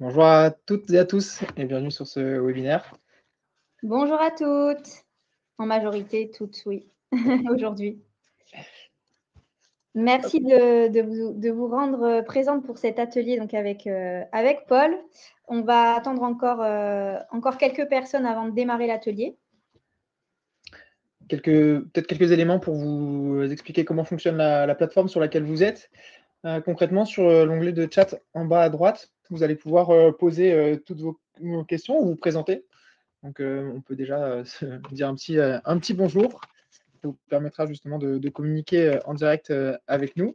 Bonjour à toutes et à tous et bienvenue sur ce webinaire. Bonjour à toutes. En majorité, toutes, oui, aujourd'hui. Merci de vous rendre présente pour cet atelier donc avec Paul. On va attendre encore quelques personnes avant de démarrer l'atelier. Peut-être quelques éléments pour vous expliquer comment fonctionne la plateforme sur laquelle vous êtes. Concrètement, sur l'onglet de chat en bas à droite, vous allez pouvoir poser toutes vos questions ou vous présenter. Donc, on peut déjà se dire un petit bonjour. Ça vous permettra justement de communiquer en direct avec nous.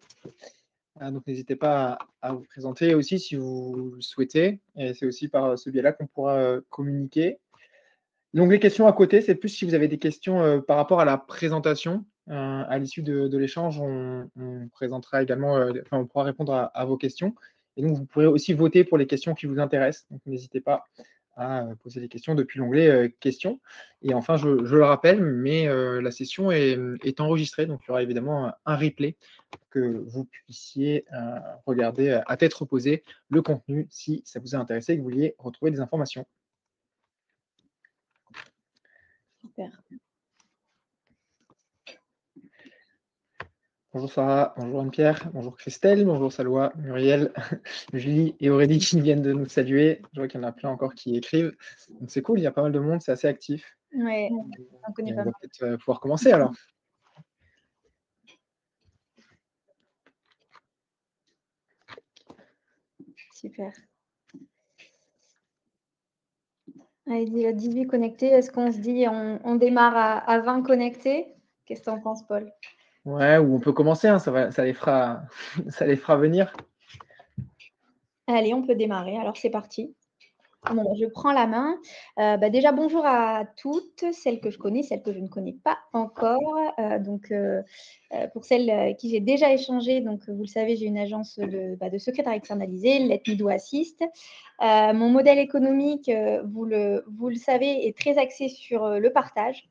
Donc, n'hésitez pas à vous présenter aussi si vous le souhaitez. Et c'est aussi par ce biais-là qu'on pourra communiquer. L'onglet questions à côté, c'est plus si vous avez des questions par rapport à la présentation. À l'issue de l'échange, on présentera également, on pourra répondre à vos questions. Et donc, vous pourrez aussi voter pour les questions qui vous intéressent. Donc, n'hésitez pas à poser des questions depuis l'onglet questions. Et enfin, je le rappelle, mais la session est enregistrée. Donc, il y aura évidemment un replay pour que vous puissiez regarder à tête reposée le contenu si ça vous a intéressé et que vous vouliez retrouver des informations. Super. Bonjour Sarah, bonjour Anne-Pierre, bonjour Christelle, bonjour Salwa, Muriel, Julie et Aurélie qui viennent de nous saluer. Je vois qu'il y en a plein encore qui écrivent. Donc c'est cool, il y a pas mal de monde, c'est assez actif. Ouais, on Et connaît on pas va mal. peut-être pouvoir commencer alors. Super. Allez, il y a 18 connectés. Est-ce qu'on se dit on démarre à 20 connectés? Qu'est-ce que tu en penses, Paul? Ouais, ou on peut commencer, hein, ça les fera, ça les fera venir. Allez, on peut démarrer. Alors, c'est parti. Bon, je prends la main. Déjà, bonjour à toutes, celles que je connais, celles que je ne connais pas encore. Pour celles qui j'ai déjà échangé, donc vous le savez, j'ai une agence de secrétariat externalisé, Let Me Do Assist. Mon modèle économique, vous le savez, est très axé sur le partage.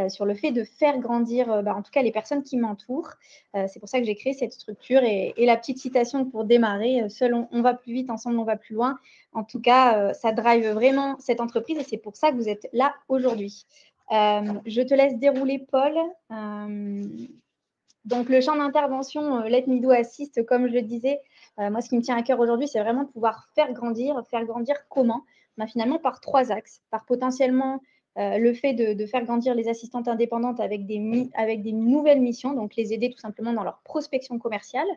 Sur le fait de faire grandir, en tout cas, les personnes qui m'entourent. C'est pour ça que j'ai créé cette structure et la petite citation pour démarrer, seul on va plus vite, ensemble on va plus loin. En tout cas, ça drive vraiment cette entreprise et c'est pour ça que vous êtes là aujourd'hui. Je te laisse dérouler, Paul. Donc, le champ d'intervention Let Me Do Assist, comme je le disais, moi, ce qui me tient à cœur aujourd'hui, c'est vraiment de pouvoir faire grandir comment? Finalement, par 3 axes. Par potentiellement le fait de faire grandir les assistantes indépendantes avec des nouvelles missions, donc les aider tout simplement dans leur prospection commerciale.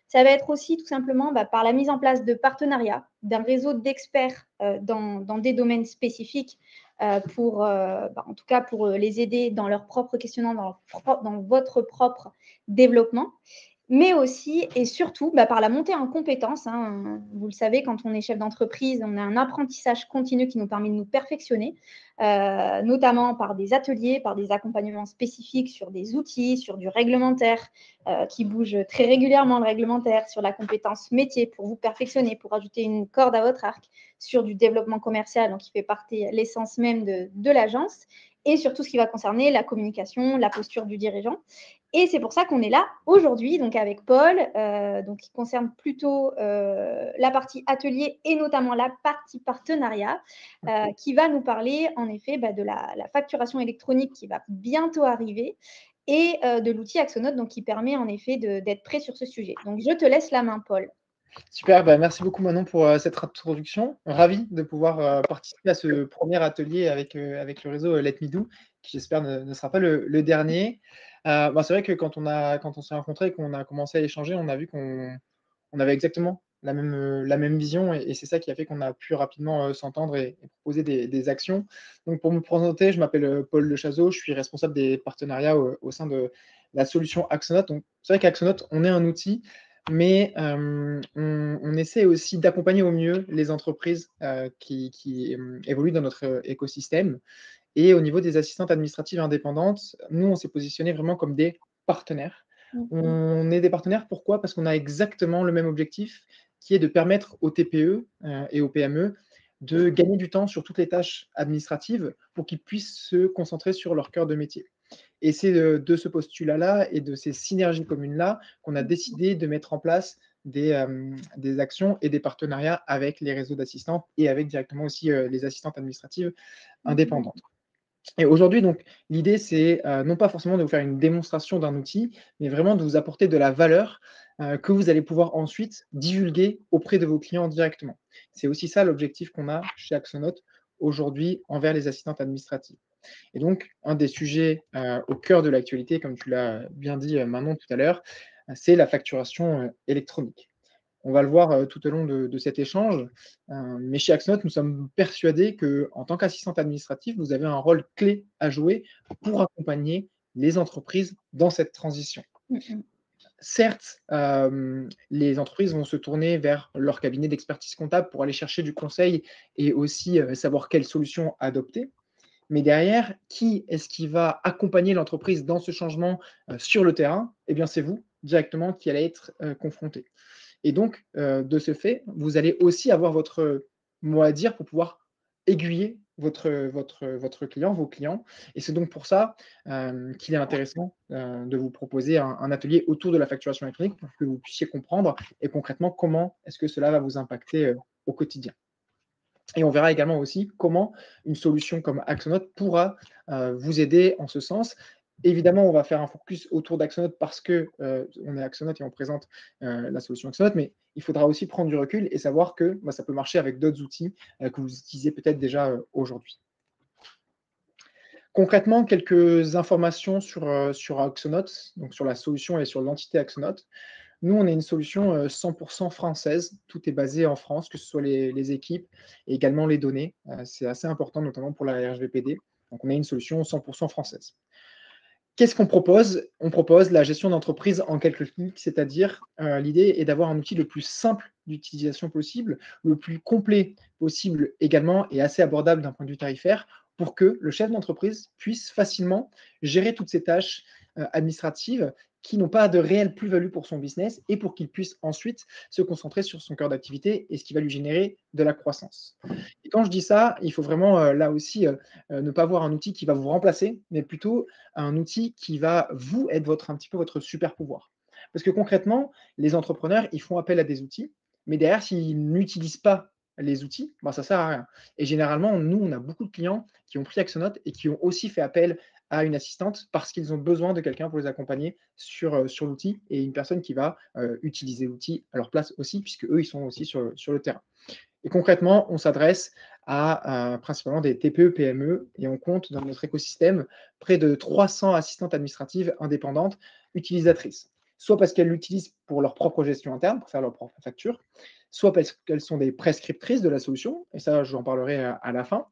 Ça va être aussi tout simplement par la mise en place de partenariats, d'un réseau d'experts dans des domaines spécifiques en tout cas pour les aider dans leur propre questionnement, dans votre propre développement, mais aussi et surtout par la montée en compétences. Vous le savez, quand on est chef d'entreprise, on a un apprentissage continu qui nous permet de nous perfectionner, notamment par des ateliers, par des accompagnements spécifiques sur des outils, sur du réglementaire qui bouge très régulièrement, le réglementaire, sur la compétence métier pour vous perfectionner, pour ajouter une corde à votre arc, sur du développement commercial, donc qui fait partie l'essence même de l'agence, et sur tout ce qui va concerner la communication, la posture du dirigeant. Et c'est pour ça qu'on est là aujourd'hui, donc avec Paul, qui concerne plutôt la partie atelier et notamment la partie partenariat, qui va nous parler en effet de la facturation électronique qui va bientôt arriver et de l'outil Axonote, donc qui permet en effet d'être prêt sur ce sujet. Donc je te laisse la main, Paul. Super, merci beaucoup Manon pour cette introduction. Ravi de pouvoir participer à ce premier atelier avec le réseau Let Me Do, qui j'espère ne sera pas le dernier. C'est vrai que quand on s'est rencontrés et qu'on a commencé à échanger, on a vu qu'on avait exactement la même vision et c'est ça qui a fait qu'on a pu rapidement s'entendre et proposer des actions. Donc pour me présenter, je m'appelle Paul Lechazot, je suis responsable des partenariats au sein de la solution Axonote. Donc c'est vrai qu'Axonote, on est un outil, mais on essaie aussi d'accompagner au mieux les entreprises qui évoluent dans notre écosystème. Et au niveau des assistantes administratives indépendantes, nous, on s'est positionné vraiment comme des partenaires. On est des partenaires, pourquoi? Parce qu'on a exactement le même objectif, qui est de permettre aux TPE et aux PME de gagner du temps sur toutes les tâches administratives pour qu'ils puissent se concentrer sur leur cœur de métier. Et c'est de ce postulat-là et de ces synergies communes-là qu'on a décidé de mettre en place des actions et des partenariats avec les réseaux d'assistantes et avec directement aussi les assistantes administratives Mhm. indépendantes. Et aujourd'hui, donc, l'idée, c'est non pas forcément de vous faire une démonstration d'un outil, mais vraiment de vous apporter de la valeur que vous allez pouvoir ensuite divulguer auprès de vos clients directement. C'est aussi ça l'objectif qu'on a chez Axonote aujourd'hui envers les assistantes administratives. Et donc, un des sujets au cœur de l'actualité, comme tu l'as bien dit Manon tout à l'heure, c'est la facturation électronique. On va le voir tout au long de cet échange, mais chez Axnote, nous sommes persuadés qu'en tant qu'assistante administrative, vous avez un rôle clé à jouer pour accompagner les entreprises dans cette transition. Mhm. Certes, les entreprises vont se tourner vers leur cabinet d'expertise comptable pour aller chercher du conseil et aussi savoir quelle solution adopter. Mais derrière, qui est-ce qui va accompagner l'entreprise dans ce changement sur le terrain? Eh bien, c'est vous directement qui allez être confronté. Et donc, de ce fait, vous allez aussi avoir votre mot à dire pour pouvoir aiguiller votre client, vos clients. Et c'est donc pour ça qu'il est intéressant de vous proposer un atelier autour de la facturation électronique pour que vous puissiez comprendre et concrètement comment est-ce que cela va vous impacter au quotidien. Et on verra également aussi comment une solution comme Axonote pourra vous aider en ce sens. Évidemment, on va faire un focus autour d'Axonote parce que on est Axonote et on présente la solution Axonote, mais il faudra aussi prendre du recul et savoir que bah, ça peut marcher avec d'autres outils que vous utilisez peut-être déjà aujourd'hui. Concrètement, quelques informations sur Axonote, donc sur la solution et sur l'entité Axonote. Nous, on est une solution 100% française. Tout est basé en France, que ce soit les équipes et également les données. C'est assez important, notamment pour la RGPD. Donc, on est une solution 100% française. Qu'est-ce qu'on propose? On propose la gestion d'entreprise en quelques clics, c'est-à-dire l'idée est d'avoir un outil le plus simple d'utilisation possible, le plus complet possible également et assez abordable d'un point de vue tarifaire pour que le chef d'entreprise puisse facilement gérer toutes ces tâches administratives qui n'ont pas de réelle plus-value pour son business et pour qu'il puisse ensuite se concentrer sur son cœur d'activité et ce qui va lui générer de la croissance. Et quand je dis ça, il faut vraiment là aussi ne pas avoir un outil qui va vous remplacer, mais plutôt un outil qui va vous être un petit peu votre super pouvoir. Parce que concrètement, les entrepreneurs, ils font appel à des outils, mais derrière, s'ils n'utilisent pas les outils, ben, ça ne sert à rien. Et généralement, nous, on a beaucoup de clients qui ont pris Axonote et qui ont aussi fait appel à une assistante parce qu'ils ont besoin de quelqu'un pour les accompagner sur l'outil et une personne qui va utiliser l'outil à leur place aussi, puisque eux, ils sont aussi sur le terrain. Et concrètement, on s'adresse à principalement des TPE, PME et on compte dans notre écosystème près de 300 assistantes administratives indépendantes utilisatrices. Soit parce qu'elles l'utilisent pour leur propre gestion interne, pour faire leurs propres factures, soit parce qu'elles sont des prescriptrices de la solution, et ça, j'en parlerai à la fin,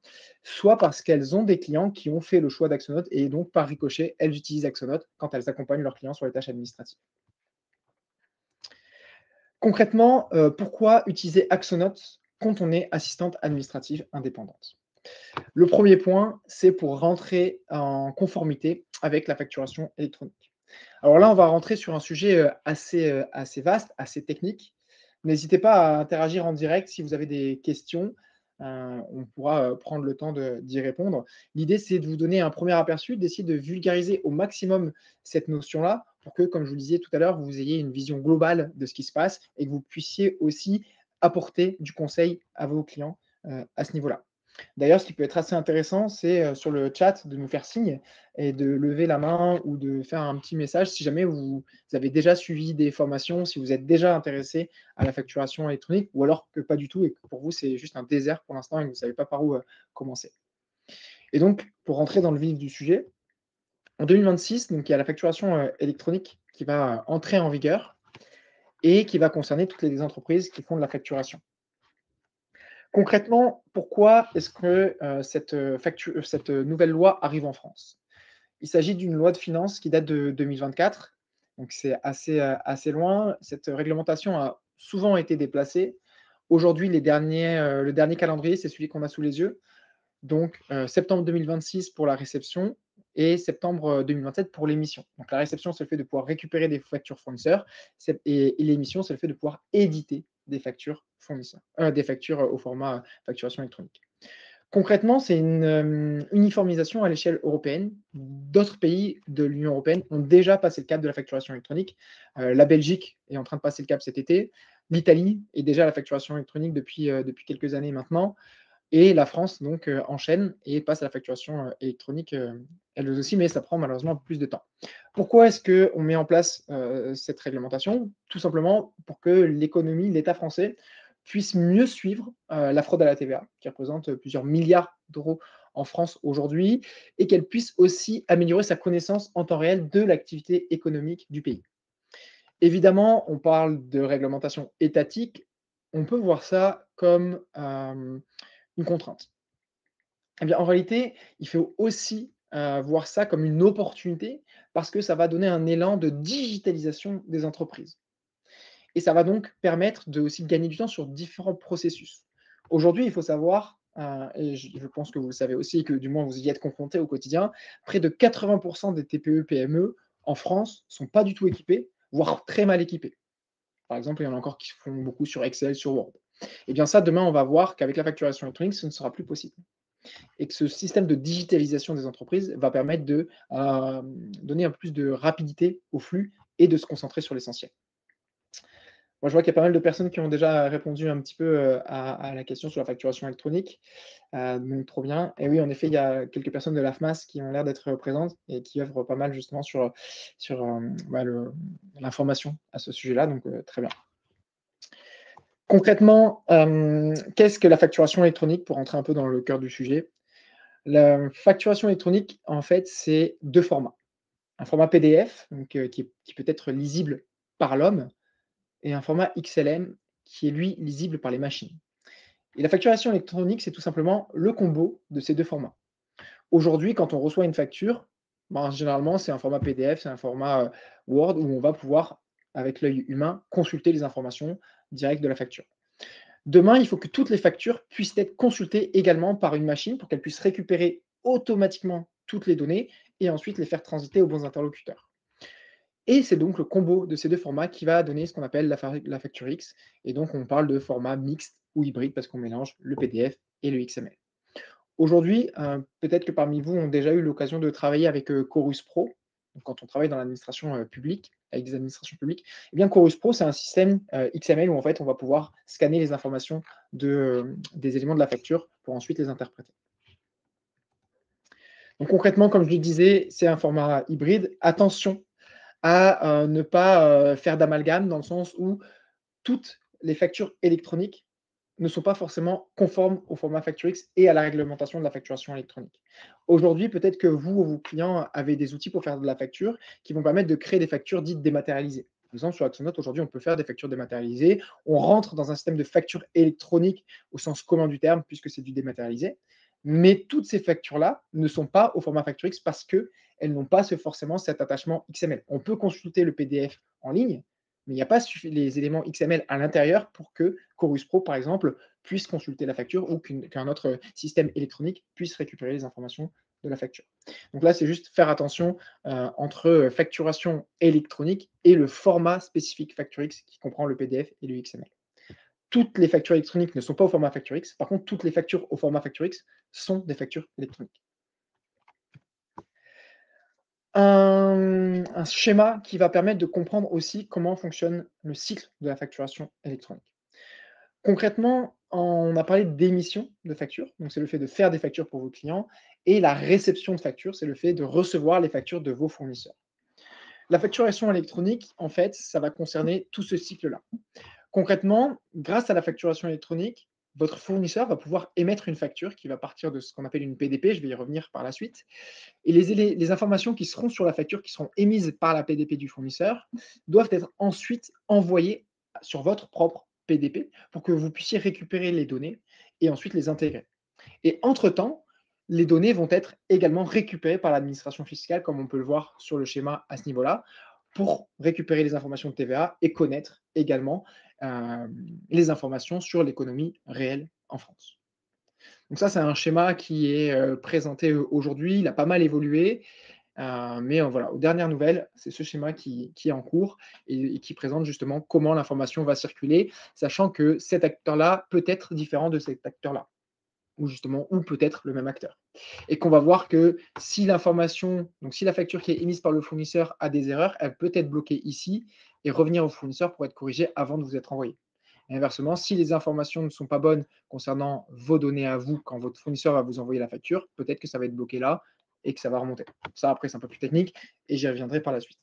soit parce qu'elles ont des clients qui ont fait le choix d'Axonote et donc, par ricochet, elles utilisent Axonote quand elles accompagnent leurs clients sur les tâches administratives. Concrètement, pourquoi utiliser Axonote quand on est assistante administrative indépendante? Le premier point, c'est pour rentrer en conformité avec la facturation électronique. Alors là, on va rentrer sur un sujet assez vaste, assez technique. N'hésitez pas à interagir en direct si vous avez des questions. On pourra prendre le temps d'y répondre. L'idée, c'est de vous donner un premier aperçu, d'essayer de vulgariser au maximum cette notion-là pour que, comme je vous le disais tout à l'heure, vous ayez une vision globale de ce qui se passe et que vous puissiez aussi apporter du conseil à vos clients à ce niveau-là. D'ailleurs, ce qui peut être assez intéressant, c'est sur le chat de nous faire signe et de lever la main ou de faire un petit message si jamais vous avez déjà suivi des formations, si vous êtes déjà intéressé à la facturation électronique ou alors que pas du tout et que pour vous, c'est juste un désert pour l'instant et que vous ne savez pas par où commencer. Et donc, pour rentrer dans le vif du sujet, en 2026, donc, il y a la facturation électronique qui va entrer en vigueur et qui va concerner toutes les entreprises qui font de la facturation. Concrètement, pourquoi est-ce que cette nouvelle loi arrive en France? Il s'agit d'une loi de finances qui date de 2024, donc c'est assez loin. Cette réglementation a souvent été déplacée. Aujourd'hui, le dernier calendrier, c'est celui qu'on a sous les yeux. Donc, septembre 2026 pour la réception et septembre 2027 pour l'émission. Donc, la réception, c'est le fait de pouvoir récupérer des factures fournisseurs et l'émission, c'est le fait de pouvoir éditer des factures fournisseurs, des factures au format facturation électronique. Concrètement, c'est une uniformisation à l'échelle européenne. D'autres pays de l'Union européenne ont déjà passé le cap de la facturation électronique. La Belgique est en train de passer le cap cet été. L'Italie est déjà à la facturation électronique depuis quelques années maintenant. Et la France donc enchaîne et passe à la facturation électronique, elle aussi, mais ça prend malheureusement plus de temps. Pourquoi est-ce qu'on met en place cette réglementation? Tout simplement pour que l'économie, l'État français puisse mieux suivre la fraude à la TVA, qui représente plusieurs milliards d'euros en France aujourd'hui, et qu'elle puisse aussi améliorer sa connaissance en temps réel de l'activité économique du pays. Évidemment, on parle de réglementation étatique, on peut voir ça comme une contrainte. Eh bien, en réalité, il faut aussi voir ça comme une opportunité parce que ça va donner un élan de digitalisation des entreprises. Et ça va donc permettre de aussi gagner du temps sur différents processus. Aujourd'hui, il faut savoir, et je pense que vous le savez aussi et que du moins vous y êtes confrontés au quotidien, près de 80 des TPE-PME en France ne sont pas du tout équipés, voire très mal équipés. Par exemple, il y en a encore qui font beaucoup sur Excel, sur Word. Eh bien ça, demain, on va voir qu'avec la facturation électronique, ce ne sera plus possible et que ce système de digitalisation des entreprises va permettre de donner un peu plus de rapidité au flux et de se concentrer sur l'essentiel. Moi, je vois qu'il y a pas mal de personnes qui ont déjà répondu un petit peu à la question sur la facturation électronique. Donc, trop bien. Et oui, en effet, il y a quelques personnes de l'AFMAS qui ont l'air d'être présentes et qui œuvrent pas mal justement sur l'information à ce sujet-là. Donc, très bien. Concrètement, qu'est-ce que la facturation électronique pour rentrer un peu dans le cœur du sujet? La facturation électronique, en fait, c'est 2 formats. Un format PDF, donc qui peut être lisible par l'homme et un format XLM qui est, lui, lisible par les machines. Et la facturation électronique, c'est tout simplement le combo de ces 2 formats. Aujourd'hui, quand on reçoit une facture, ben, généralement, c'est un format PDF, c'est un format, Word où on va pouvoir, avec l'œil humain, consulter les informations directes de la facture. Demain, il faut que toutes les factures puissent être consultées également par une machine pour qu'elle puisse récupérer automatiquement toutes les données et ensuite les faire transiter aux bons interlocuteurs. Et c'est donc le combo de ces 2 formats qui va donner ce qu'on appelle la facture X et donc on parle de format mixte ou hybride parce qu'on mélange le PDF et le XML. Aujourd'hui, peut-être que parmi vous ont déjà eu l'occasion de travailler avec, Chorus Pro. Donc quand on travaille dans l'administration, publique, avec des administrations publiques, eh bien Chorus Pro, c'est un système, XML où en fait on va pouvoir scanner les informations des éléments de la facture pour ensuite les interpréter. Donc concrètement, comme je le disais, c'est un format hybride. Attention à, ne pas, faire d'amalgame dans le sens où toutes les factures électroniques ne sont pas forcément conformes au format FactureX et à la réglementation de la facturation électronique. Aujourd'hui, peut-être que vous ou vos clients avez des outils pour faire de la facture qui vont permettre de créer des factures dites dématérialisées. Par exemple, sur Axonote, aujourd'hui, on peut faire des factures dématérialisées. On rentre dans un système de facture électronique au sens commun du terme, puisque c'est du dématérialisé. Mais toutes ces factures-là ne sont pas au format FactureX parce qu'elles n'ont pas forcément cet attachement XML. On peut consulter le PDF en ligne, mais il n'y a pas les éléments XML à l'intérieur pour que Chorus Pro, par exemple, puisse consulter la facture ou qu'un autre système électronique puisse récupérer les informations de la facture. Donc là, c'est juste faire attention entre facturation électronique et le format spécifique FactureX qui comprend le PDF et le XML. Toutes les factures électroniques ne sont pas au format FactureX. Par contre, toutes les factures au format FactureX sont des factures électroniques. Un schéma qui va permettre de comprendre aussi comment fonctionne le cycle de la facturation électronique. Concrètement, on a parlé d'émission de factures, donc c'est le fait de faire des factures pour vos clients, et la réception de factures, c'est le fait de recevoir les factures de vos fournisseurs. La facturation électronique, en fait, ça va concerner tout ce cycle-là. Concrètement, grâce à la facturation électronique, votre fournisseur va pouvoir émettre une facture qui va partir de ce qu'on appelle une PDP, je vais y revenir par la suite, et les informations qui seront sur la facture, qui seront émises par la PDP du fournisseur, doivent être ensuite envoyées sur votre propre PDP pour que vous puissiez récupérer les données et ensuite les intégrer. Et entre-temps, les données vont être également récupérées par l'administration fiscale, comme on peut le voir sur le schéma à ce niveau-là, pour récupérer les informations de TVA et connaître également les informations sur l'économie réelle en France. Donc ça, c'est un schéma qui est présenté aujourd'hui. Il a pas mal évolué, mais voilà, aux dernières nouvelles, c'est ce schéma qui est en cours et qui présente justement comment l'information va circuler, sachant que cet acteur-là peut être différent de cet acteur-là. ou justement, ou peut-être le même acteur. Et qu'on va voir que si l'information, donc si la facture qui est émise par le fournisseur a des erreurs, elle peut être bloquée ici et revenir au fournisseur pour être corrigée avant de vous être envoyée. Et inversement, si les informations ne sont pas bonnes concernant vos données à vous, quand votre fournisseur va vous envoyer la facture, peut-être que ça va être bloqué là et que ça va remonter. Ça, après, c'est un peu plus technique et j'y reviendrai par la suite.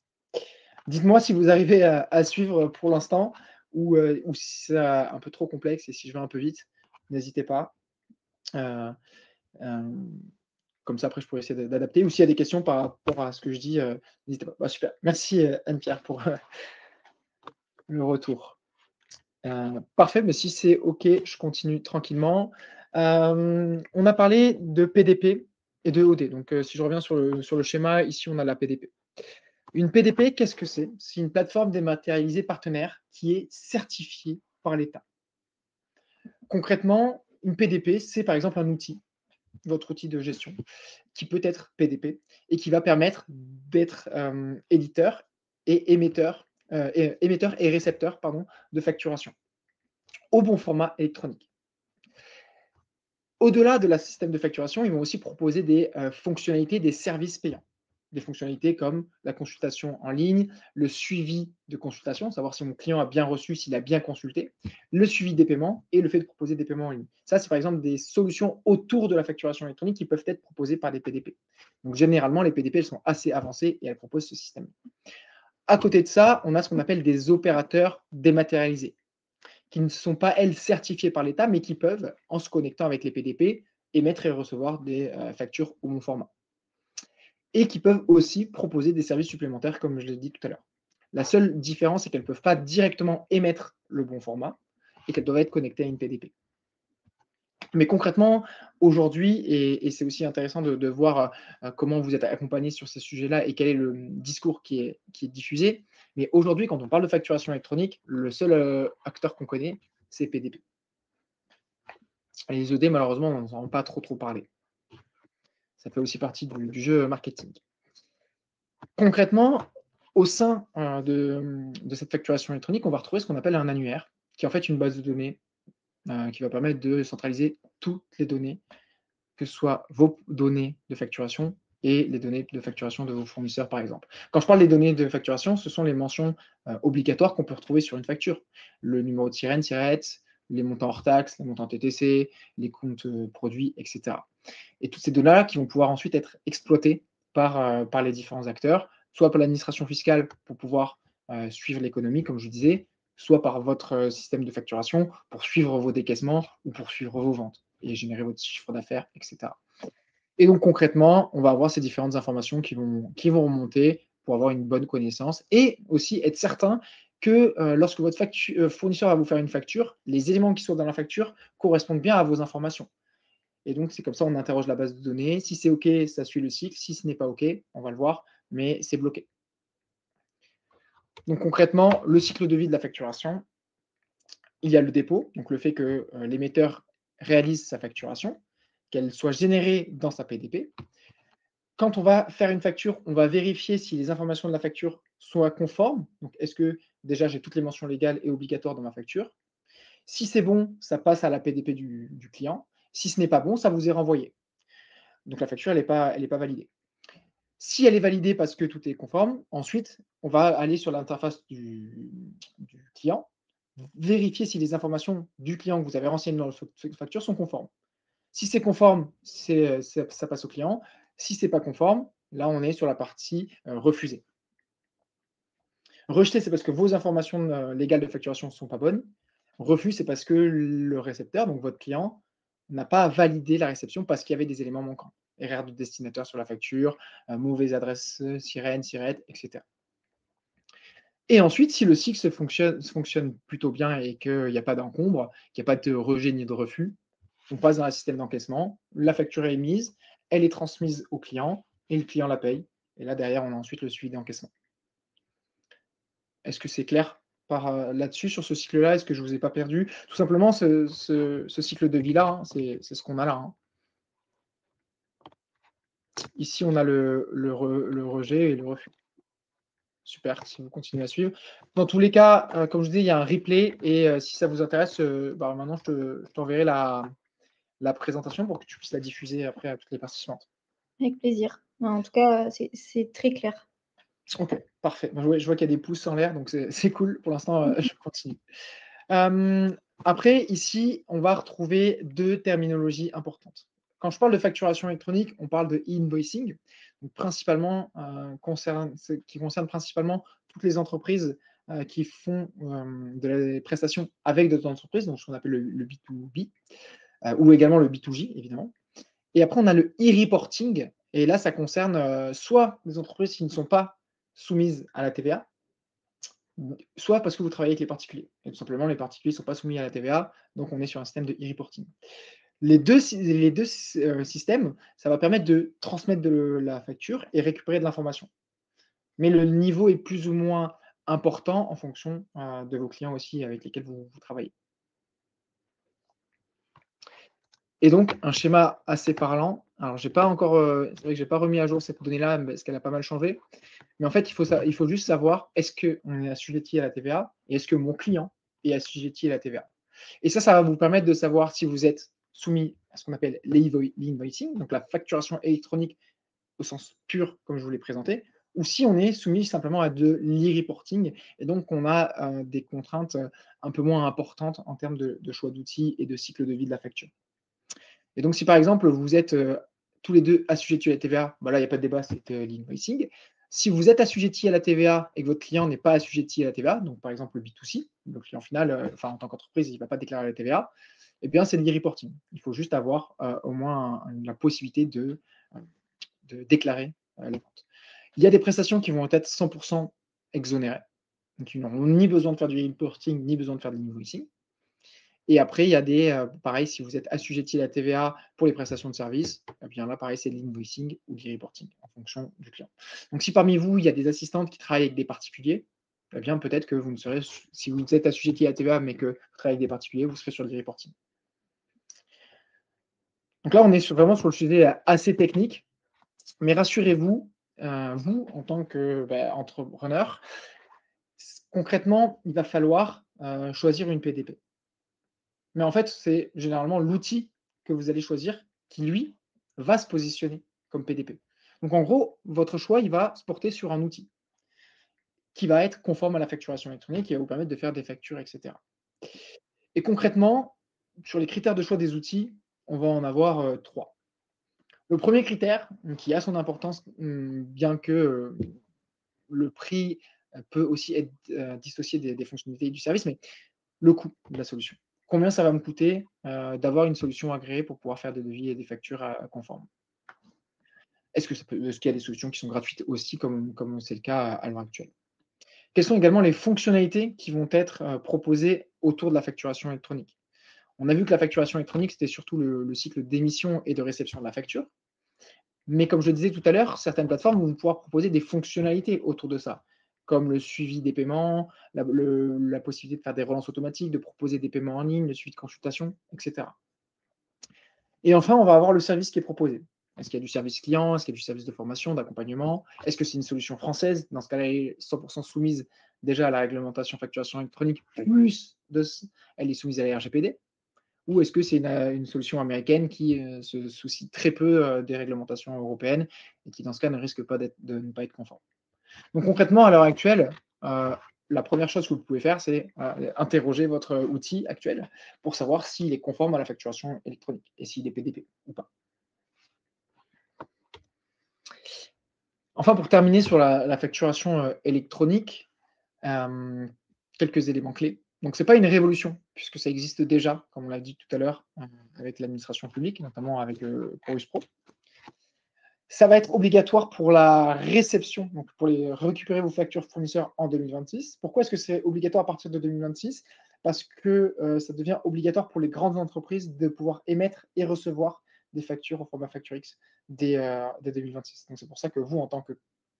Dites-moi si vous arrivez à suivre pour l'instant ou si c'est un peu trop complexe et si je vais un peu vite, n'hésitez pas. Euh, euh, Comme ça, après, je pourrais essayer d'adapter. Ou s'il y a des questions par rapport à ce que je dis, n'hésitez pas. Bah, super. Merci Anne-Pierre pour le retour. Parfait, mais si c'est OK, je continue tranquillement. On a parlé de PDP et de OD. Donc, si je reviens sur le schéma, ici, on a la PDP. Une PDP, qu'est-ce que c'est? C'est une plateforme dématérialisée partenaire qui est certifiée par l'État. Concrètement, une PDP, c'est par exemple un outil, votre outil de gestion, qui peut être PDP et qui va permettre d'être éditeur et émetteur et récepteur de facturation au bon format électronique. Au-delà de la système de facturation, ils vont aussi proposer des fonctionnalités, des services payants. Des fonctionnalités comme la consultation en ligne, le suivi de consultation, savoir si mon client a bien reçu, s'il a bien consulté, le suivi des paiements et le fait de proposer des paiements en ligne. Ça, c'est par exemple des solutions autour de la facturation électronique qui peuvent être proposées par des PDP. Donc généralement, les PDP, elles sont assez avancées et elles proposent ce système. À côté de ça, on a ce qu'on appelle des opérateurs dématérialisés, qui ne sont pas, elles, certifiées par l'État, mais qui peuvent, en se connectant avec les PDP, émettre et recevoir des factures au bon format. Et qui peuvent aussi proposer des services supplémentaires, comme je l'ai dit tout à l'heure. La seule différence, c'est qu'elles ne peuvent pas directement émettre le bon format et qu'elles doivent être connectées à une PDP. Mais concrètement, aujourd'hui, et c'est aussi intéressant de voir comment vous êtes accompagné sur ces sujets-là et quel est le discours qui est diffusé, mais aujourd'hui, quand on parle de facturation électronique, le seul acteur qu'on connaît, c'est PDP. Et les ED, malheureusement, on n'en entend pas trop parler. Ça fait aussi partie du jeu marketing. Concrètement, au sein de cette facturation électronique, on va retrouver ce qu'on appelle un annuaire, qui est en fait une base de données qui va permettre de centraliser toutes les données, que ce soit vos données de facturation et les données de facturation de vos fournisseurs, par exemple. Quand je parle des données de facturation, ce sont les mentions obligatoires qu'on peut retrouver sur une facture. Le numéro de sirène, SIRET, les montants hors taxes, les montants TTC, les comptes produits, etc. Et toutes ces données-là qui vont pouvoir ensuite être exploitées par les différents acteurs, soit par l'administration fiscale pour pouvoir suivre l'économie, comme je disais, soit par votre système de facturation pour suivre vos décaissements ou pour suivre vos ventes et générer votre chiffre d'affaires, etc. Et donc concrètement, on va avoir ces différentes informations qui vont remonter pour avoir une bonne connaissance et aussi être certain que lorsque votre fournisseur va vous faire une facture, les éléments qui sont dans la facture correspondent bien à vos informations. Et donc, c'est comme ça, on interroge la base de données. Si c'est OK, ça suit le cycle. Si ce n'est pas OK, on va le voir, mais c'est bloqué. Donc concrètement, le cycle de vie de la facturation, il y a le dépôt, donc le fait que l'émetteur réalise sa facturation, qu'elle soit générée dans sa PDP. Quand on va faire une facture, on va vérifier si les informations de la facture sont conformes. Donc, est-ce que déjà j'ai toutes les mentions légales et obligatoires dans ma facture? Si c'est bon, ça passe à la PDP du client. Si ce n'est pas bon, ça vous est renvoyé. Donc la facture, elle n'est pas validée. Si elle est validée parce que tout est conforme, ensuite, on va aller sur l'interface du client, vérifier si les informations du client que vous avez renseignées dans la facture sont conformes. Si c'est conforme, ça passe au client. Si ce n'est pas conforme, là, on est sur la partie refusée. Rejeté, c'est parce que vos informations légales de facturation ne sont pas bonnes. Refus, c'est parce que le récepteur, donc votre client, n'a pas validé la réception parce qu'il y avait des éléments manquants. Erreur de destinataire sur la facture, mauvaise adresse sirène, SIRET, etc. Et ensuite, si le cycle fonctionne plutôt bien et qu'il n'y a pas d'encombre, qu'il n'y a pas de rejet ni de refus, on passe dans un système d'encaissement, la facture est émise, elle est transmise au client et le client la paye. Et là, derrière, on a ensuite le suivi d'encaissement. Est-ce que c'est clair là-dessus, sur ce cycle-là? Est-ce que je ne vous ai pas perdu? Tout simplement, ce cycle de vie-là, hein, c'est ce qu'on a là. Hein. Ici, on a le rejet et le refus. Super, si vous continuez à suivre. Dans tous les cas, comme je dis, il y a un replay et si ça vous intéresse, maintenant, je t'enverrai la présentation pour que tu puisses la diffuser après à toutes les participantes. Avec plaisir. En tout cas, c'est très clair. OK, parfait. Bah, je vois qu'il y a des pouces en l'air, donc c'est cool. Pour l'instant, je continue. Après, ici, on va retrouver 2 terminologies importantes. Quand je parle de facturation électronique, on parle de e-invoicing, donc principalement, qui concerne principalement toutes les entreprises, qui font, de la prestation avec d'autres entreprises, donc ce qu'on appelle le B2B, ou également le B2J, évidemment. Et après, on a le e-reporting et là, ça concerne, soit des entreprises qui ne sont pas soumises à la TVA, soit parce que vous travaillez avec les particuliers et tout simplement, les particuliers ne sont pas soumis à la TVA, donc on est sur un système de e-reporting. Les deux systèmes, ça va permettre de transmettre de la facture et récupérer de l'information. Mais le niveau est plus ou moins important en fonction, de vos clients aussi avec lesquels vous travaillez. Et donc un schéma assez parlant. Alors j'ai pas encore, c'est vrai que j'ai pas remis à jour cette donnée-là parce qu'elle a pas mal changé. Mais en fait, il faut juste savoir, est-ce qu'on est assujetti à la TVA et est-ce que mon client est assujetti à la TVA? Et ça va vous permettre de savoir si vous êtes soumis à ce qu'on appelle l'invoicing, donc la facturation électronique au sens pur, comme je vous l'ai présenté, ou si on est soumis simplement à de l'e-reporting et donc on a, des contraintes, un peu moins importantes en termes de choix d'outils et de cycle de vie de la facture. Et donc si par exemple vous êtes, tous les 2 assujettis à la TVA, bah là il y a pas de débat, c'est, l'invoicing. Si vous êtes assujetti à la TVA et que votre client n'est pas assujetti à la TVA, donc par exemple le B2C, le client final, enfin en tant qu'entreprise, il ne va pas déclarer la TVA, eh bien c'est de l'e-reporting. Il faut juste avoir, au moins la possibilité de déclarer, les ventes. Il y a des prestations qui vont être 100 exonérées, donc ils n'auront ni besoin de faire du reporting, ni besoin de faire de l'invoicing. Et après, il y a des, pareil, si vous êtes assujetti à la TVA pour les prestations de services, eh bien là, pareil, c'est de l'invoicing ou de l'e-reporting en fonction du client. Donc si parmi vous, il y a des assistantes qui travaillent avec des particuliers, eh bien peut-être que vous ne serez, si vous êtes assujetti à la TVA, mais que vous travaillez avec des particuliers, vous serez sur le reporting. Donc là, on est vraiment sur le sujet assez technique, mais rassurez-vous, vous, en tant que entrepreneur, concrètement, il va falloir choisir une PDP. Mais en fait, c'est généralement l'outil que vous allez choisir qui, lui, va se positionner comme PDP. Donc en gros, votre choix, il va se porter sur un outil qui va être conforme à la facturation électronique et va vous permettre de faire des factures, etc. Et concrètement, sur les critères de choix des outils, on va en avoir 3. Le premier critère, qui a son importance, bien que le prix peut aussi être dissocié des fonctionnalités du service, mais le coût de la solution. Combien ça va me coûter d'avoir une solution agréée pour pouvoir faire des devis et des factures conformes? Est-ce qu'il y a des solutions qui sont gratuites aussi comme c'est le cas à l'heure actuelle? Quelles sont également les fonctionnalités qui vont être proposées autour de la facturation électronique? On a vu que la facturation électronique, c'était surtout le cycle d'émission et de réception de la facture. Mais comme je le disais tout à l'heure, certaines plateformes vont pouvoir proposer des fonctionnalités autour de ça, comme le suivi des paiements, la possibilité de faire des relances automatiques, de proposer des paiements en ligne, le suivi de consultation, etc. Et enfin, on va avoir le service qui est proposé. Est-ce qu'il y a du service client? Est-ce qu'il y a du service de formation, d'accompagnement? Est-ce que c'est une solution française? Dans ce cas-là, elle est 100% soumise déjà à la réglementation facturation électronique, plus elle est soumise à la RGPD. Ou est-ce que c'est une solution américaine qui se soucie très peu des réglementations européennes et qui, dans ce cas, ne risque pas de ne pas être conforme? Donc concrètement, à l'heure actuelle, la première chose que vous pouvez faire, c'est interroger votre outil actuel pour savoir s'il est conforme à la facturation électronique et s'il est PDP ou pas. Enfin, pour terminer sur la facturation électronique, quelques éléments clés. Donc ce n'est pas une révolution puisque ça existe déjà, comme on l'a dit tout à l'heure, avec l'administration publique, notamment avec Chorus Pro. Ça va être obligatoire pour la réception, donc pour récupérer vos factures fournisseurs en 2026. Pourquoi est-ce que c'est obligatoire à partir de 2026? Parce que ça devient obligatoire pour les grandes entreprises de pouvoir émettre et recevoir des factures au format Facture X dès 2026. Donc c'est pour ça que vous, en tant que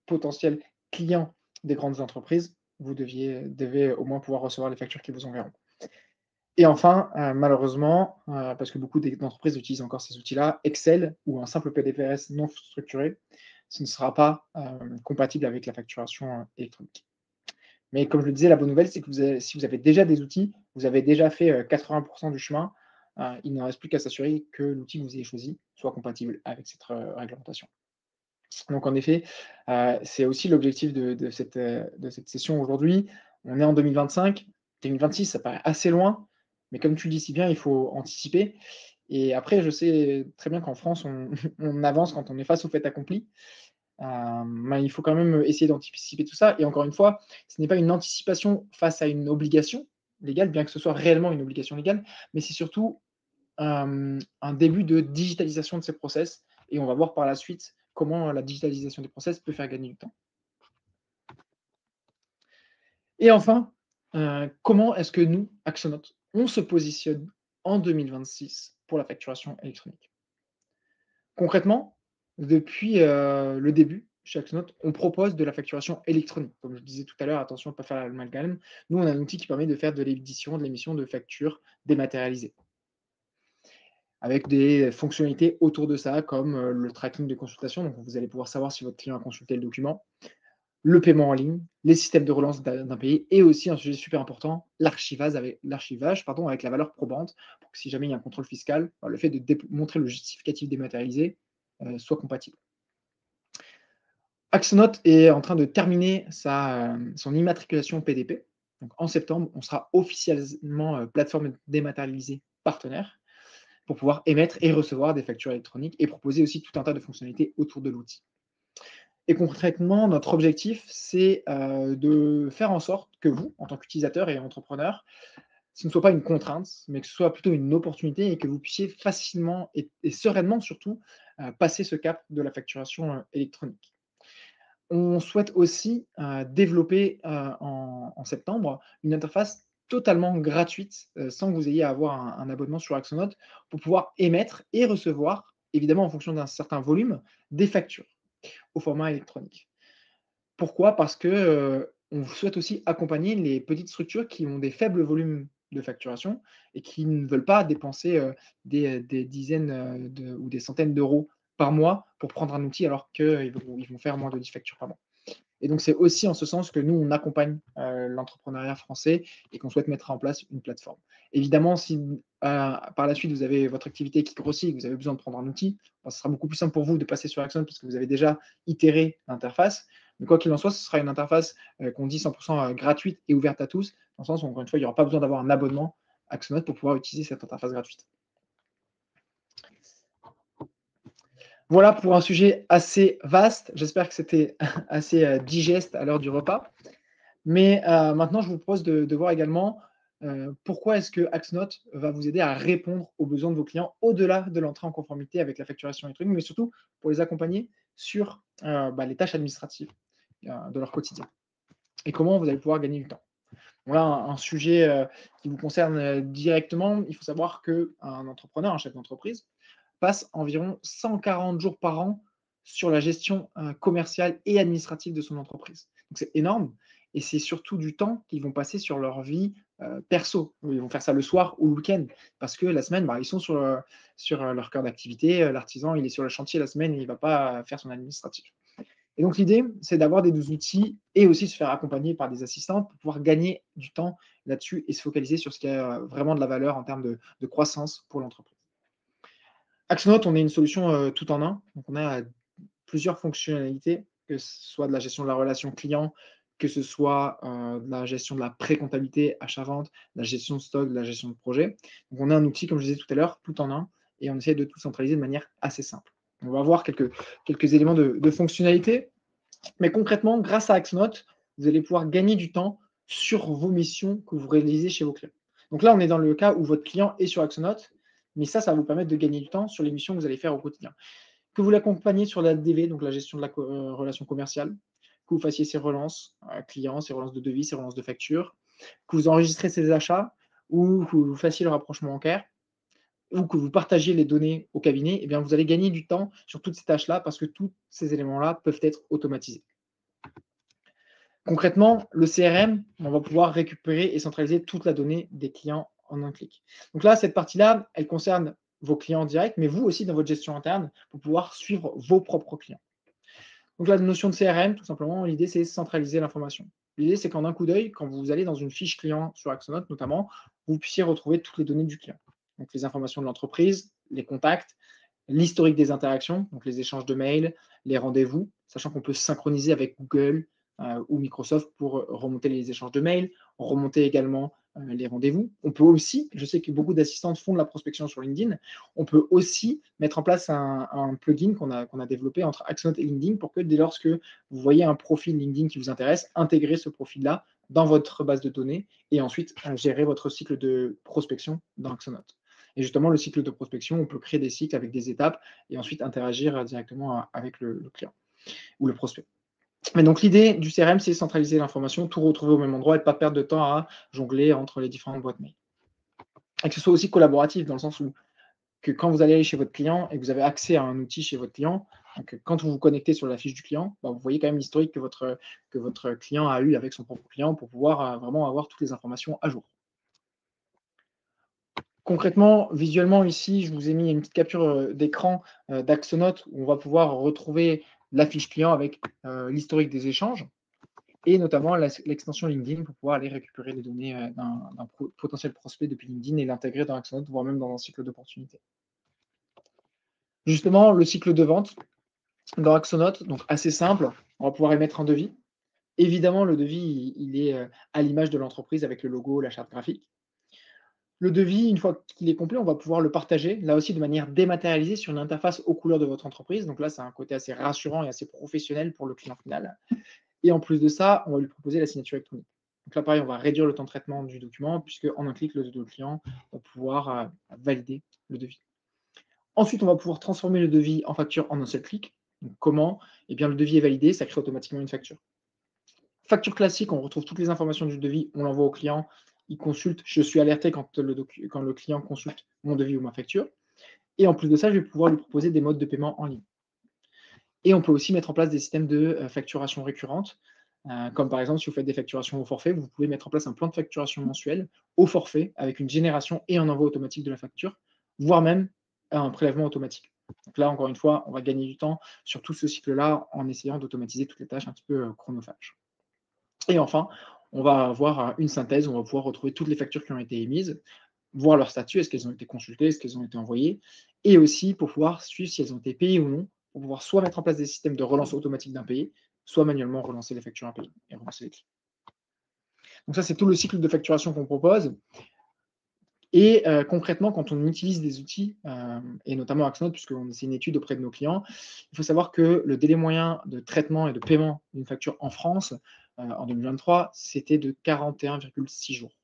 potentiel client des grandes entreprises, vous devez au moins pouvoir recevoir les factures qui vous enverront. Et enfin, malheureusement, parce que beaucoup d'entreprises utilisent encore ces outils-là, Excel ou un simple PDFRS non structuré, ce ne sera pas compatible avec la facturation électronique. Mais comme je le disais, la bonne nouvelle, c'est que si vous avez déjà des outils, vous avez déjà fait 80% du chemin il ne reste plus qu'à s'assurer que l'outil que vous ayez choisi soit compatible avec cette réglementation. Donc en effet, c'est aussi l'objectif de cette session aujourd'hui. On est en 2025, 2026, ça paraît assez loin, mais comme tu le dis si bien, il faut anticiper. Et après, je sais très bien qu'en France, on on avance quand on est face au fait accompli. Mais il faut quand même essayer d'anticiper tout ça et encore une fois, ce n'est pas une anticipation face à une obligation légale, bien que ce soit réellement une obligation légale, mais c'est surtout, un début de digitalisation de ces process et on va voir par la suite comment la digitalisation des process peut faire gagner du temps. Et enfin, comment est-ce que nous, Axonote, on se positionne en 2026 pour la facturation électronique? Concrètement, depuis, le début, chez Axonote, on propose de la facturation électronique. Comme je disais tout à l'heure, attention à ne pas faire l'amalgame. Nous, on a un outil qui permet de faire de l'émission de factures dématérialisées, avec des fonctionnalités autour de ça, comme, le tracking de consultation. Donc vous allez pouvoir savoir si votre client a consulté le document, le paiement en ligne, les systèmes de relance d'impayés et aussi un sujet super important, l'archivage, pardon, avec la valeur probante pour que si jamais il y a un contrôle fiscal, le fait de montrer le justificatif dématérialisé, soit compatible. Axonote est en train de terminer son immatriculation PDP. Donc en septembre, on sera officiellement, plateforme dématérialisée partenaire pour pouvoir émettre et recevoir des factures électroniques et proposer aussi tout un tas de fonctionnalités autour de l'outil. Et concrètement, notre objectif, c'est, de faire en sorte que vous, en tant qu'utilisateur et entrepreneur, ce ne soit pas une contrainte, mais que ce soit plutôt une opportunité et que vous puissiez facilement et sereinement surtout, passer ce cap de la facturation, électronique. On souhaite aussi, développer, en septembre, une interface totalement gratuite, sans que vous ayez à avoir un abonnement sur Axonote pour pouvoir émettre et recevoir, évidemment en fonction d'un certain volume, des factures au format électronique. Pourquoi? Parce que, on souhaite aussi accompagner les petites structures qui ont des faibles volumes de facturation et qui ne veulent pas dépenser, des dizaines, ou des centaines d'euros par mois pour prendre un outil alors qu'ils vont faire moins de 10 factures par mois. Et donc c'est aussi en ce sens que nous, on accompagne, l'entrepreneuriat français et qu'on souhaite mettre en place une plateforme. Évidemment, si, par la suite, vous avez votre activité qui grossit et que vous avez besoin de prendre un outil, ce sera beaucoup plus simple pour vous de passer sur Axon parce que vous avez déjà itéré l'interface. Mais quoi qu'il en soit, ce sera une interface, qu'on dit 100 gratuite et ouverte à tous, dans le sens où, encore une fois, il n'y aura pas besoin d'avoir un abonnement Axonote pour pouvoir utiliser cette interface gratuite. Voilà pour un sujet assez vaste. J'espère que c'était assez, digeste à l'heure du repas. Mais maintenant, je vous propose de voir également, pourquoi est-ce que Axnote va vous aider à répondre aux besoins de vos clients au-delà de l'entrée en conformité avec la facturation électronique, mais surtout pour les accompagner sur, les tâches administratives, de leur quotidien et comment vous allez pouvoir gagner du temps. Voilà un sujet, qui vous concerne, directement. Il faut savoir qu'un entrepreneur, un chef d'entreprise, passe environ 140 jours par an sur la gestion, commerciale et administrative de son entreprise. Donc c'est énorme et c'est surtout du temps qu'ils vont passer sur leur vie, perso. Ils vont faire ça le soir ou le week-end parce que la semaine, ils sont sur leur cœur d'activité. L'artisan, il est sur le chantier la semaine et il ne va pas faire son administratif. Et donc l'idée, c'est d'avoir des outils et aussi se faire accompagner par des assistants pour pouvoir gagner du temps là-dessus et se focaliser sur ce qui a vraiment de la valeur en termes de croissance pour l'entreprise. Axonote, on est une solution, tout en un. Donc on a plusieurs fonctionnalités, que ce soit de la gestion de la relation client, que ce soit, de la gestion de la pré-comptabilité, achat-vente, de la gestion de stock, de la gestion de projet. Donc on a un outil, comme je disais tout à l'heure, tout en un et on essaie de tout centraliser de manière assez simple. On va voir quelques éléments de fonctionnalité, mais concrètement, grâce à Axonote, vous allez pouvoir gagner du temps sur vos missions que vous réalisez chez vos clients. Donc là, on est dans le cas où votre client est sur Axonote, mais ça va vous permettre de gagner du temps sur les missions que vous allez faire au quotidien. Que vous l'accompagniez sur la DV, donc la gestion de la relation commerciale, que vous fassiez ses relances clients, ses relances de devis, ses relances de factures, que vous enregistrez ses achats ou que vous fassiez le rapprochement bancaire ou que vous partagiez les données au cabinet, eh bien, vous allez gagner du temps sur toutes ces tâches-là parce que tous ces éléments-là peuvent être automatisés. Concrètement, le CRM, on va pouvoir récupérer et centraliser toute la donnée des clients en un clic. Donc là, cette partie-là, elle concerne vos clients directs, mais vous aussi dans votre gestion interne pour pouvoir suivre vos propres clients. Donc la notion de CRM, tout simplement, l'idée c'est centraliser l'information. L'idée c'est qu'en un coup d'œil, quand vous allez dans une fiche client sur Axonote notamment, vous puissiez retrouver toutes les données du client. donc les informations de l'entreprise, les contacts, l'historique des interactions, donc les échanges de mails, les rendez-vous, sachant qu'on peut synchroniser avec Google ou Microsoft pour remonter les échanges de mails, remonter également les rendez-vous. On peut aussi, je sais que beaucoup d'assistantes font de la prospection sur LinkedIn, on peut aussi mettre en place un plugin qu'on a développé entre Axonote et LinkedIn pour que dès lors que vous voyez un profil LinkedIn qui vous intéresse, intégrer ce profil-là dans votre base de données et ensuite gérer votre cycle de prospection dans Axonote. Et justement, le cycle de prospection, on peut créer des cycles avec des étapes et ensuite interagir directement avec le client ou le prospect. Mais donc, l'idée du CRM, c'est centraliser l'information, tout retrouver au même endroit et pas perdre de temps à jongler entre les différentes boîtes mail. Et que ce soit aussi collaboratif, dans le sens où que quand vous allez chez votre client et que vous avez accès à un outil chez votre client, donc quand vous vous connectez sur la fiche du client, vous voyez quand même l'historique que votre client a eu avec son propre client pour pouvoir vraiment avoir toutes les informations à jour. Concrètement, visuellement, ici, je vous ai mis une petite capture d'écran d'Axonote où on va pouvoir retrouver la fiche client avec l'historique des échanges et notamment l'extension LinkedIn pour pouvoir aller récupérer les données d'un potentiel prospect depuis LinkedIn et l'intégrer dans Axonote, voire même dans un cycle d'opportunité. Justement, le cycle de vente dans Axonote, donc assez simple, on va pouvoir émettre un devis. Évidemment, le devis, il est à l'image de l'entreprise avec le logo, la charte graphique. Le devis, une fois qu'il est complet, on va pouvoir le partager, là aussi de manière dématérialisée sur une interface aux couleurs de votre entreprise. Donc là, c'est un côté assez rassurant et assez professionnel pour le client final. Et en plus de ça, on va lui proposer la signature électronique. Donc là, pareil, on va réduire le temps de traitement du document, puisque en un clic, le client va pouvoir valider le devis. Ensuite, on va pouvoir transformer le devis en facture en un seul clic. Donc comment? Eh bien, le devis est validé, ça crée automatiquement une facture. Facture classique, on retrouve toutes les informations du devis, on l'envoie au client, il consulte, je suis alerté quand le client consulte mon devis ou ma facture. Et en plus de ça, je vais pouvoir lui proposer des modes de paiement en ligne. Et on peut aussi mettre en place des systèmes de facturation récurrente, comme par exemple si vous faites des facturations au forfait, vous pouvez mettre en place un plan de facturation mensuel au forfait avec une génération et un envoi automatique de la facture, voire même un prélèvement automatique. Donc là, encore une fois, on va gagner du temps sur tout ce cycle-là en essayant d'automatiser toutes les tâches un petit peu chronophages. Et enfin, on va avoir une synthèse, on va pouvoir retrouver toutes les factures qui ont été émises, voir leur statut, est-ce qu'elles ont été consultées, est-ce qu'elles ont été envoyées, et aussi pour pouvoir suivre si elles ont été payées ou non, pour pouvoir soit mettre en place des systèmes de relance automatique d'impayés, soit manuellement relancer les factures impayées et relancer les clients. Donc ça, c'est tout le cycle de facturation qu'on propose. Et concrètement, quand on utilise des outils, et notamment Axonote, puisque c'est une étude auprès de nos clients, il faut savoir que le délai moyen de traitement et de paiement d'une facture en France, en 2023, c'était de 41,6 jours.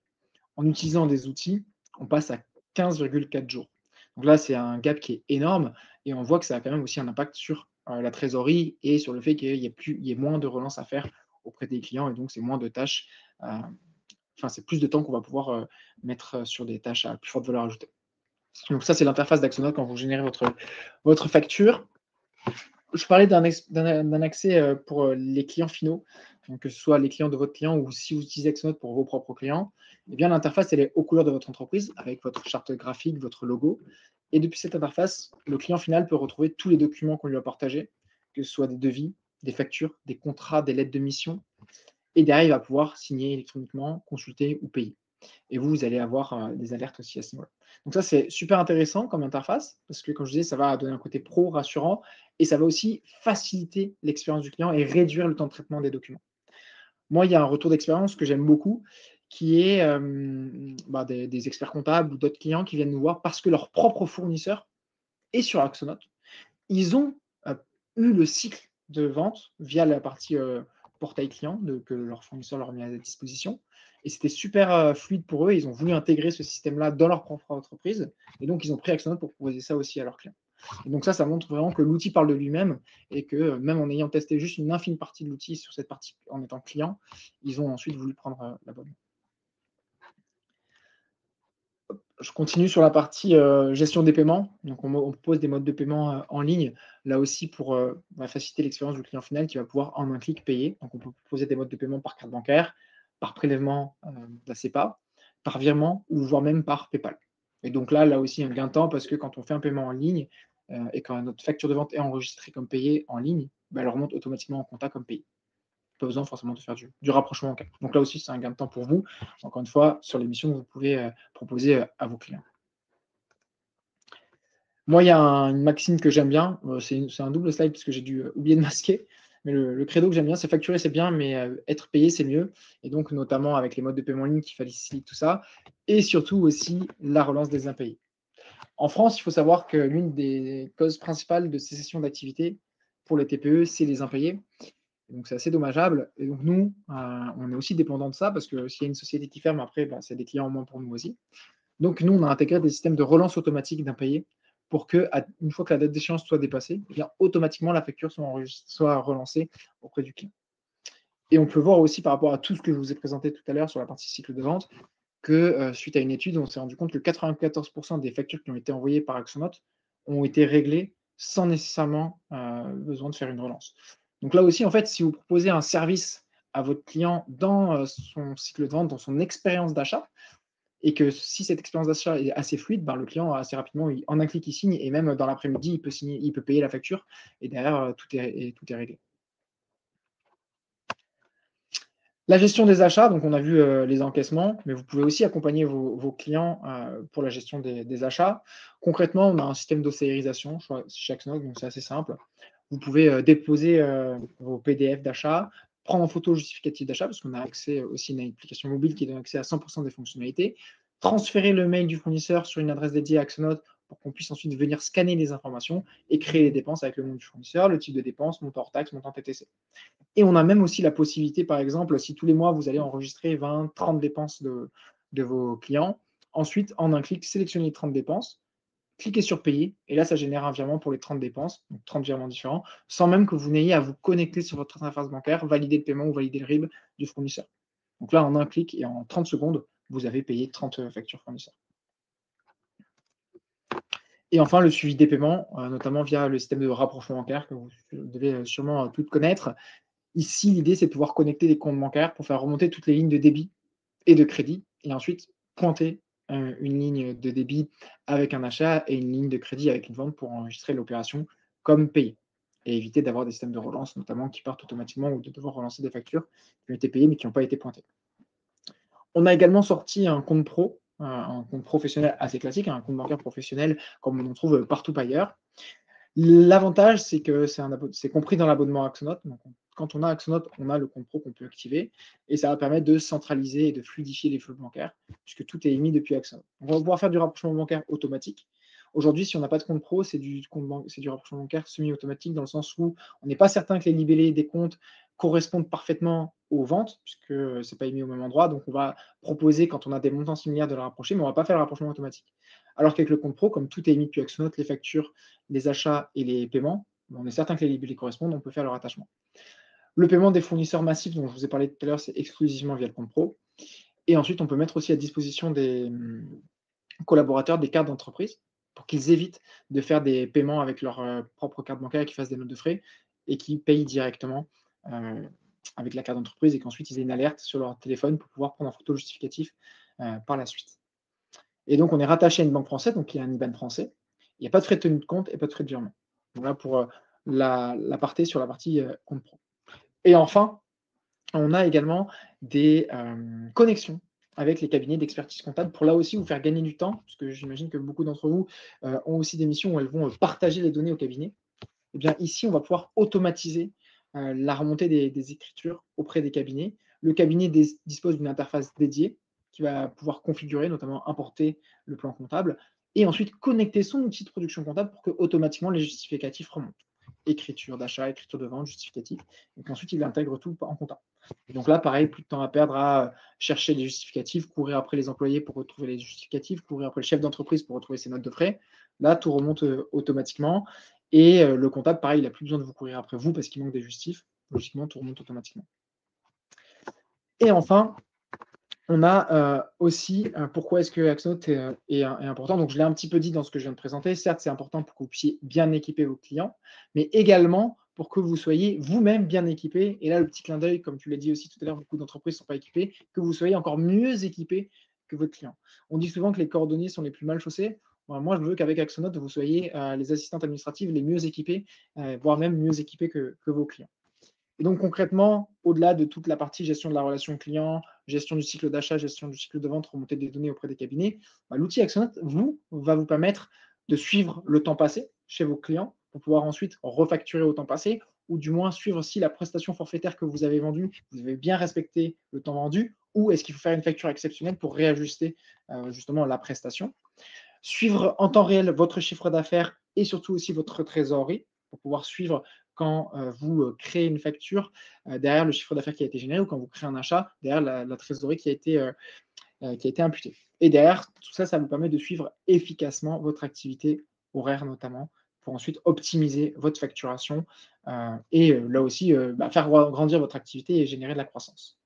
En utilisant des outils, on passe à 15,4 jours. Donc là, c'est un gap qui est énorme et on voit que ça a quand même aussi un impact sur la trésorerie et sur le fait qu'il y ait moins de relances à faire auprès des clients et donc c'est moins de tâches. Enfin, c'est plus de temps qu'on va pouvoir mettre sur des tâches à plus forte valeur ajoutée. Donc ça, c'est l'interface d'Axonote quand vous générez votre facture. Je parlais d'un accès pour les clients finaux, donc que ce soit les clients de votre client ou si vous utilisez Axonote pour vos propres clients. Eh bien, l'interface, elle est aux couleurs de votre entreprise avec votre charte graphique, votre logo. Et depuis cette interface, le client final peut retrouver tous les documents qu'on lui a partagés, que ce soit des devis, des factures, des contrats, des lettres de mission. Et derrière, il va pouvoir signer électroniquement, consulter ou payer. Et vous allez avoir des alertes aussi à ce niveau-là. Donc ça, c'est super intéressant comme interface, parce que comme je disais, ça va donner un côté pro, rassurant, et ça va aussi faciliter l'expérience du client et réduire le temps de traitement des documents. Moi, il y a un retour d'expérience que j'aime beaucoup, qui est des experts comptables ou d'autres clients qui viennent nous voir parce que leur propre fournisseur est sur Axonote. Ils ont eu le cycle de vente via la partie portail client que leur fournisseur leur a mis à disposition. Et c'était super fluide pour eux. Ils ont voulu intégrer ce système-là dans leur propre entreprise. Et donc, ils ont pris Axonote pour proposer ça aussi à leurs clients. Et donc ça montre vraiment que l'outil parle de lui-même et que même en ayant testé juste une infime partie de l'outil sur cette partie en étant client, ils ont ensuite voulu prendre la bonne. Je continue sur la partie gestion des paiements. Donc, on propose des modes de paiement en ligne, là aussi pour faciliter l'expérience du client final qui va pouvoir en un clic payer. Donc, on peut proposer des modes de paiement par carte bancaire, par prélèvement de la CEPA, par virement ou voire même par PayPal. Et donc là aussi, un gain de temps parce que quand on fait un paiement en ligne et quand notre facture de vente est enregistrée comme payée en ligne, elle remonte automatiquement en compta comme payée. Pas besoin forcément de faire du rapprochement en cas. Donc là aussi, c'est un gain de temps pour vous. Encore une fois, sur l'émission que vous pouvez proposer à vos clients. Moi, il y a une maxime que j'aime bien. C'est un double slide parce que j'ai dû oublier de masquer. Mais le credo que j'aime bien, c'est facturer, c'est bien, mais être payé, c'est mieux. Et donc, notamment avec les modes de paiement en ligne qui facilitent tout ça. Et surtout aussi la relance des impayés. En France, il faut savoir que l'une des causes principales de cessation d'activité pour les TPE, c'est les impayés. Donc, c'est assez dommageable. Et donc, nous, on est aussi dépendant de ça parce que s'il y a une société qui ferme, après, ben, c'est des clients en moins pour nous aussi. Donc, nous, on a intégré des systèmes de relance automatique d'impayés pour que, une fois que la date d'échéance soit dépassée, eh bien, automatiquement, la facture soit relancée auprès du client. Et on peut voir aussi par rapport à tout ce que je vous ai présenté tout à l'heure sur la partie cycle de vente, que suite à une étude, on s'est rendu compte que 94% des factures qui ont été envoyées par Axonote ont été réglées sans nécessairement besoin de faire une relance. Donc là aussi, en fait, si vous proposez un service à votre client dans son cycle de vente, dans son expérience d'achat, et que si cette expérience d'achat est assez fluide, ben, le client assez rapidement, en un clic, il signe, et même dans l'après-midi, il peut payer la facture, et derrière, tout est réglé. La gestion des achats, donc on a vu les encaissements, mais vous pouvez aussi accompagner vos clients pour la gestion des achats. Concrètement, on a un système d'océarisation chez Axnote, donc c'est assez simple. Vous pouvez déposer vos PDF d'achat, prendre en photo le justificatif d'achat, parce qu'on a accès aussi à une application mobile qui donne accès à 100% des fonctionnalités, transférer le mail du fournisseur sur une adresse dédiée à Axnote pour qu'on puisse ensuite venir scanner les informations et créer les dépenses avec le nom du fournisseur, le type de dépense, montant hors taxe, montant TTC. Et on a même aussi la possibilité, par exemple, si tous les mois, vous allez enregistrer 20, 30 dépenses de vos clients, ensuite, en un clic, sélectionnez les 30 dépenses, cliquez sur payer, et là, ça génère un virement pour les 30 dépenses, donc 30 virements différents, sans même que vous n'ayez à vous connecter sur votre interface bancaire, valider le paiement ou valider le RIB du fournisseur. Donc là, en un clic et en 30 secondes, vous avez payé 30 factures fournisseurs. Et enfin, le suivi des paiements, notamment via le système de rapprochement bancaire que vous devez sûrement toutes connaître. Ici, l'idée, c'est de pouvoir connecter les comptes bancaires pour faire remonter toutes les lignes de débit et de crédit, et ensuite pointer une ligne de débit avec un achat et une ligne de crédit avec une vente pour enregistrer l'opération comme payée, et éviter d'avoir des systèmes de relance, notamment qui partent automatiquement, ou de devoir relancer des factures qui ont été payées mais qui n'ont pas été pointées. On a également sorti un compte pro, un compte professionnel assez classique, un compte bancaire professionnel comme on en trouve partout ailleurs. L'avantage, c'est que c'est compris dans l'abonnement Axonote. Donc, quand on a Axonote, on a le compte pro qu'on peut activer, et ça va permettre de centraliser et de fluidifier les flux bancaires, puisque tout est émis depuis Axonote. On va pouvoir faire du rapprochement bancaire automatique. Aujourd'hui, si on n'a pas de compte pro, c'est du rapprochement bancaire semi-automatique, dans le sens où on n'est pas certain que les libellés des comptes correspondent parfaitement aux ventes, puisque ce n'est pas émis au même endroit. Donc, on va proposer, quand on a des montants similaires, de le rapprocher, mais on ne va pas faire le rapprochement automatique. Alors qu'avec le compte pro, comme tout est émis depuis Axonote, les factures, les achats et les paiements, on est certain que les libellés correspondent, on peut faire leur attachement. Le paiement des fournisseurs massifs, dont je vous ai parlé tout à l'heure, c'est exclusivement via le compte pro. Et ensuite, on peut mettre aussi à disposition des collaborateurs des cartes d'entreprise pour qu'ils évitent de faire des paiements avec leur propre carte bancaire et qu'ils fassent des notes de frais, et qu'ils payent directement avec la carte d'entreprise, et qu'ensuite ils aient une alerte sur leur téléphone pour pouvoir prendre en photo le justificatif par la suite. Et donc, on est rattaché à une banque française, donc il y a un IBAN français. Il n'y a pas de frais de tenue de compte et pas de frais de virement. Voilà pour l'aparté sur la partie compte pro. Et enfin, on a également des connexions avec les cabinets d'expertise comptable pour là aussi vous faire gagner du temps, parce que j'imagine que beaucoup d'entre vous ont aussi des missions où elles vont partager les données au cabinet. Et bien ici, on va pouvoir automatiser la remontée des écritures auprès des cabinets. Le cabinet dispose d'une interface dédiée qui va pouvoir configurer, notamment importer le plan comptable, et ensuite connecter son outil de production comptable pour que automatiquement les justificatifs remontent. Écriture d'achat, écriture de vente, justificatif, et qu'ensuite il intègre tout en compta. Et donc là, pareil, plus de temps à perdre à chercher les justificatifs, courir après les employés pour retrouver les justificatifs, courir après le chef d'entreprise pour retrouver ses notes de frais. Là, tout remonte automatiquement. Et le comptable, pareil, il n'a plus besoin de vous courir après vous parce qu'il manque des justifs. Logiquement, tout remonte automatiquement. Et enfin, on a aussi pourquoi est-ce que Axonote est important. Donc, je l'ai un petit peu dit dans ce que je viens de présenter. Certes, c'est important pour que vous puissiez bien équiper vos clients, mais également pour que vous soyez vous-même bien équipé. Et là, le petit clin d'œil, comme tu l'as dit aussi tout à l'heure, beaucoup d'entreprises ne sont pas équipées, que vous soyez encore mieux équipé que votre client. On dit souvent que les cordonniers sont les plus mal chaussés. Moi, je veux qu'avec Axonote, vous soyez les assistantes administratives les mieux équipées, voire même mieux équipées que vos clients. Et donc concrètement, au-delà de toute la partie gestion de la relation client, gestion du cycle d'achat, gestion du cycle de vente, remontée des données auprès des cabinets, l'outil Axonote va vous permettre de suivre le temps passé chez vos clients pour pouvoir ensuite refacturer au temps passé, ou du moins suivre si la prestation forfaitaire que vous avez vendue, vous avez bien respecté le temps vendu, ou est-ce qu'il faut faire une facture exceptionnelle pour réajuster justement la prestation. Suivre en temps réel votre chiffre d'affaires et surtout aussi votre trésorerie pour pouvoir suivre quand vous créez une facture, derrière le chiffre d'affaires qui a été généré, ou quand vous créez un achat, derrière la trésorerie qui a été imputée. Et derrière, tout ça, ça vous permet de suivre efficacement votre activité horaire notamment, pour ensuite optimiser votre facturation et là aussi faire grandir votre activité et générer de la croissance.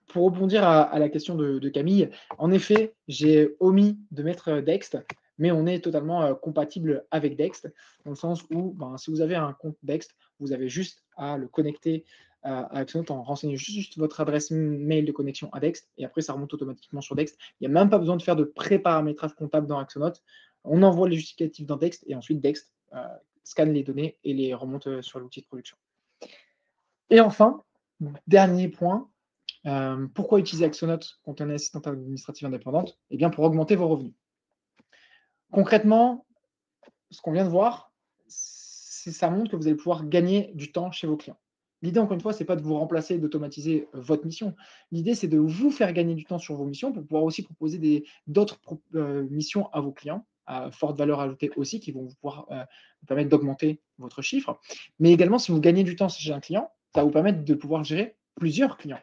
Pour rebondir à la question de Camille, en effet, j'ai omis de mettre Dext, mais on est totalement compatible avec Dext, dans le sens où si vous avez un compte Dext, vous avez juste à le connecter à Axonote en renseignant juste votre adresse mail de connexion à Dext, et après ça remonte automatiquement sur Dext. Il n'y a même pas besoin de faire de pré-paramétrage comptable dans Axonote. On envoie les justificatifs dans Dext, et ensuite Dext scanne les données et les remonte sur l'outil de production. Et enfin, dernier point, pourquoi utiliser Axonote quand on est assistante administrative indépendante? Eh bien, pour augmenter vos revenus. Concrètement, ce qu'on vient de voir, ça montre que vous allez pouvoir gagner du temps chez vos clients. L'idée, encore une fois, ce n'est pas de vous remplacer, d'automatiser votre mission. L'idée, c'est de vous faire gagner du temps sur vos missions pour pouvoir aussi proposer d'autres missions à vos clients, à forte valeur ajoutée aussi, qui vont pouvoir vous permettre d'augmenter votre chiffre. Mais également, si vous gagnez du temps chez un client, ça va vous permettre de pouvoir gérer plusieurs clients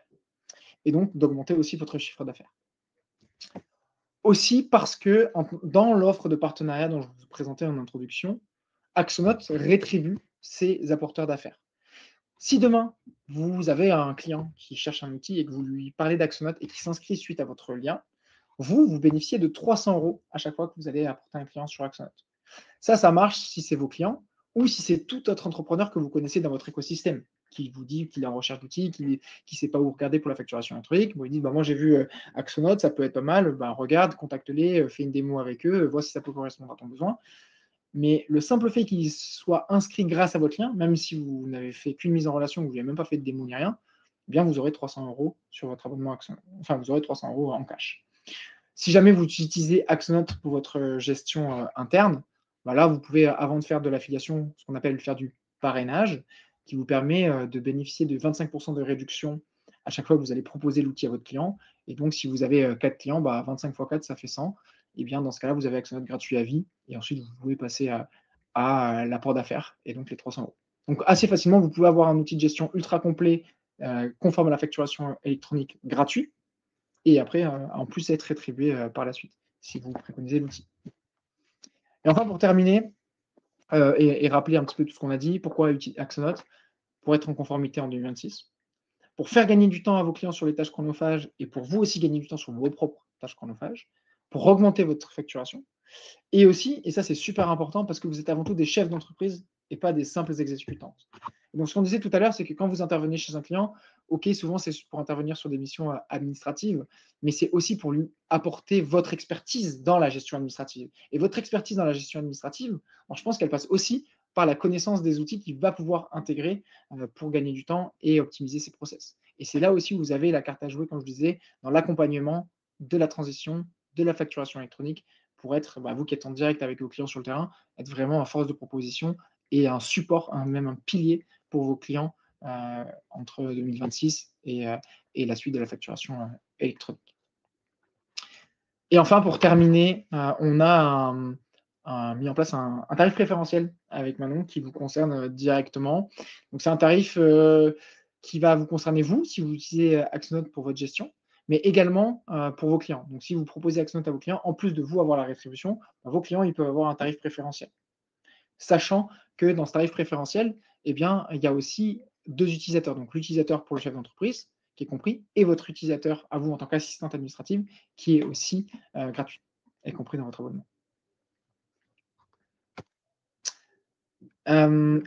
et donc d'augmenter aussi votre chiffre d'affaires. Aussi parce que dans l'offre de partenariat dont je vous présentais en introduction, Axonote rétribue ses apporteurs d'affaires. Si demain, vous avez un client qui cherche un outil et que vous lui parlez d'Axonote et qui s'inscrit suite à votre lien, vous bénéficiez de 300 € à chaque fois que vous allez apporter un client sur Axonote. Ça marche si c'est vos clients ou si c'est tout autre entrepreneur que vous connaissez dans votre écosystème, qui vous dit qu'il est en recherche d'outils, qui ne sait pas où regarder pour la facturation électronique. Vous lui dites, moi j'ai vu Axonote, ça peut être pas mal, regarde, contacte-les, fais une démo avec eux, vois si ça peut correspondre à ton besoin. Mais le simple fait qu'il soit inscrit grâce à votre lien, même si vous n'avez fait qu'une mise en relation, que vous n'avez même pas fait de démo ni rien, eh bien vous aurez 300 € sur votre abonnement Axonote. Enfin, vous aurez 300 € en cash. Si jamais vous utilisez Axonote pour votre gestion interne, là, vous pouvez, avant de faire de l'affiliation, ce qu'on appelle faire du parrainage, qui vous permet de bénéficier de 25% de réduction à chaque fois que vous allez proposer l'outil à votre client. Et donc, si vous avez 4 clients, 25 x 4, ça fait 100. Et bien, dans ce cas-là, vous avez Axonote gratuit à vie. Et ensuite, vous pouvez passer à l'apport d'affaires et donc les 300 €. Donc, assez facilement, vous pouvez avoir un outil de gestion ultra complet, conforme à la facturation électronique gratuit. Et après, en plus, être rétribué par la suite, si vous préconisez l'outil. Et enfin, pour terminer, et rappeler un petit peu tout ce qu'on a dit, pourquoi utiliser Axonote? Pour être en conformité en 2026, pour faire gagner du temps à vos clients sur les tâches chronophages et pour vous aussi gagner du temps sur vos propres tâches chronophages, pour augmenter votre facturation. Et aussi, et ça c'est super important, parce que vous êtes avant tout des chefs d'entreprise et pas des simples exécutants. Donc ce qu'on disait tout à l'heure, c'est que quand vous intervenez chez un client, ok, souvent c'est pour intervenir sur des missions administratives, mais c'est aussi pour lui apporter votre expertise dans la gestion administrative. Et votre expertise dans la gestion administrative, je pense qu'elle passe aussi par la connaissance des outils qu'il va pouvoir intégrer pour gagner du temps et optimiser ses process. Et c'est là aussi où vous avez la carte à jouer, comme je disais, dans l'accompagnement de la transition, de la facturation électronique, pour être, vous qui êtes en direct avec vos clients sur le terrain, être vraiment en force de proposition et un support, même un pilier pour vos clients entre 2026 et la suite de la facturation électronique. Et enfin, pour terminer, on a mis en place un tarif préférentiel avec Manon qui vous concerne directement. Donc, c'est un tarif qui va vous concerner vous, si vous utilisez Axonote pour votre gestion, mais également pour vos clients. Donc, si vous proposez Axonote à vos clients, en plus de vous avoir la rétribution, vos clients ils peuvent avoir un tarif préférentiel. Sachant que dans ce tarif préférentiel, il y a aussi 2 utilisateurs. Donc, l'utilisateur pour le chef d'entreprise, qui est compris, et votre utilisateur à vous en tant qu'assistante administrative, qui est aussi gratuit, est compris dans votre abonnement.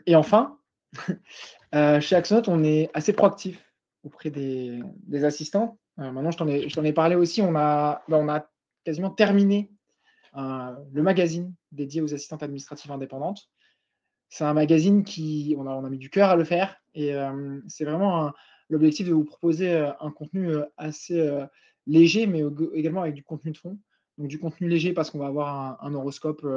Et enfin, chez Axonote, on est assez proactif auprès des assistants. Maintenant, je t'en ai parlé aussi, on a quasiment terminé le magazine dédié aux assistantes administratives indépendantes. C'est un magazine on a mis du cœur à le faire, et c'est vraiment l'objectif de vous proposer un contenu assez léger, mais également avec du contenu de fond, Donc du contenu léger parce qu'on va avoir un horoscope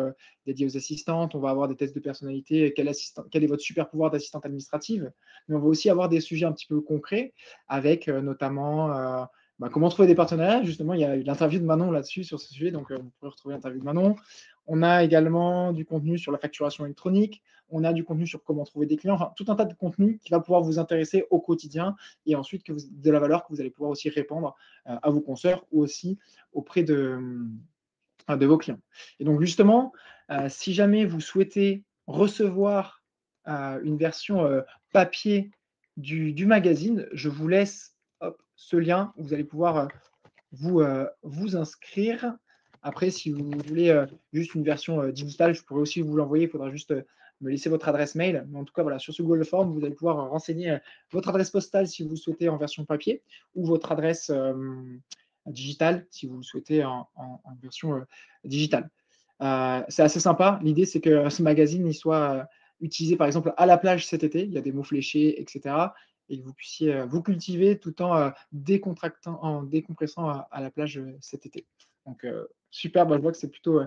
dédié aux assistantes, on va avoir des tests de personnalité, quel est votre super pouvoir d'assistante administrative. Mais on va aussi avoir des sujets un petit peu concrets avec notamment comment trouver des partenariats. Justement, il y a eu l'interview de Manon là-dessus, sur ce sujet, donc vous pourrez retrouver l'interview de Manon. On a également du contenu sur la facturation électronique, on a du contenu sur comment trouver des clients, enfin tout un tas de contenu qui va pouvoir vous intéresser au quotidien et ensuite de la valeur que vous allez pouvoir aussi répandre à vos consoeurs ou aussi auprès de vos clients. Et donc justement, si jamais vous souhaitez recevoir une version papier du magazine, je vous laisse ce lien où vous allez pouvoir vous inscrire. Après, si vous voulez juste une version digitale, je pourrais aussi vous l'envoyer. Il faudra juste me laisser votre adresse mail. Mais en tout cas, voilà, sur ce Google Form, vous allez pouvoir renseigner votre adresse postale si vous le souhaitez en version papier ou votre adresse digitale si vous le souhaitez en version digitale. C'est assez sympa. L'idée, c'est que ce magazine il soit utilisé par exemple à la plage cet été. Il y a des mots fléchés, etc. Et que vous puissiez vous cultiver tout en décontractant, en décompressant à la plage cet été. Donc, super, je vois que c'est plutôt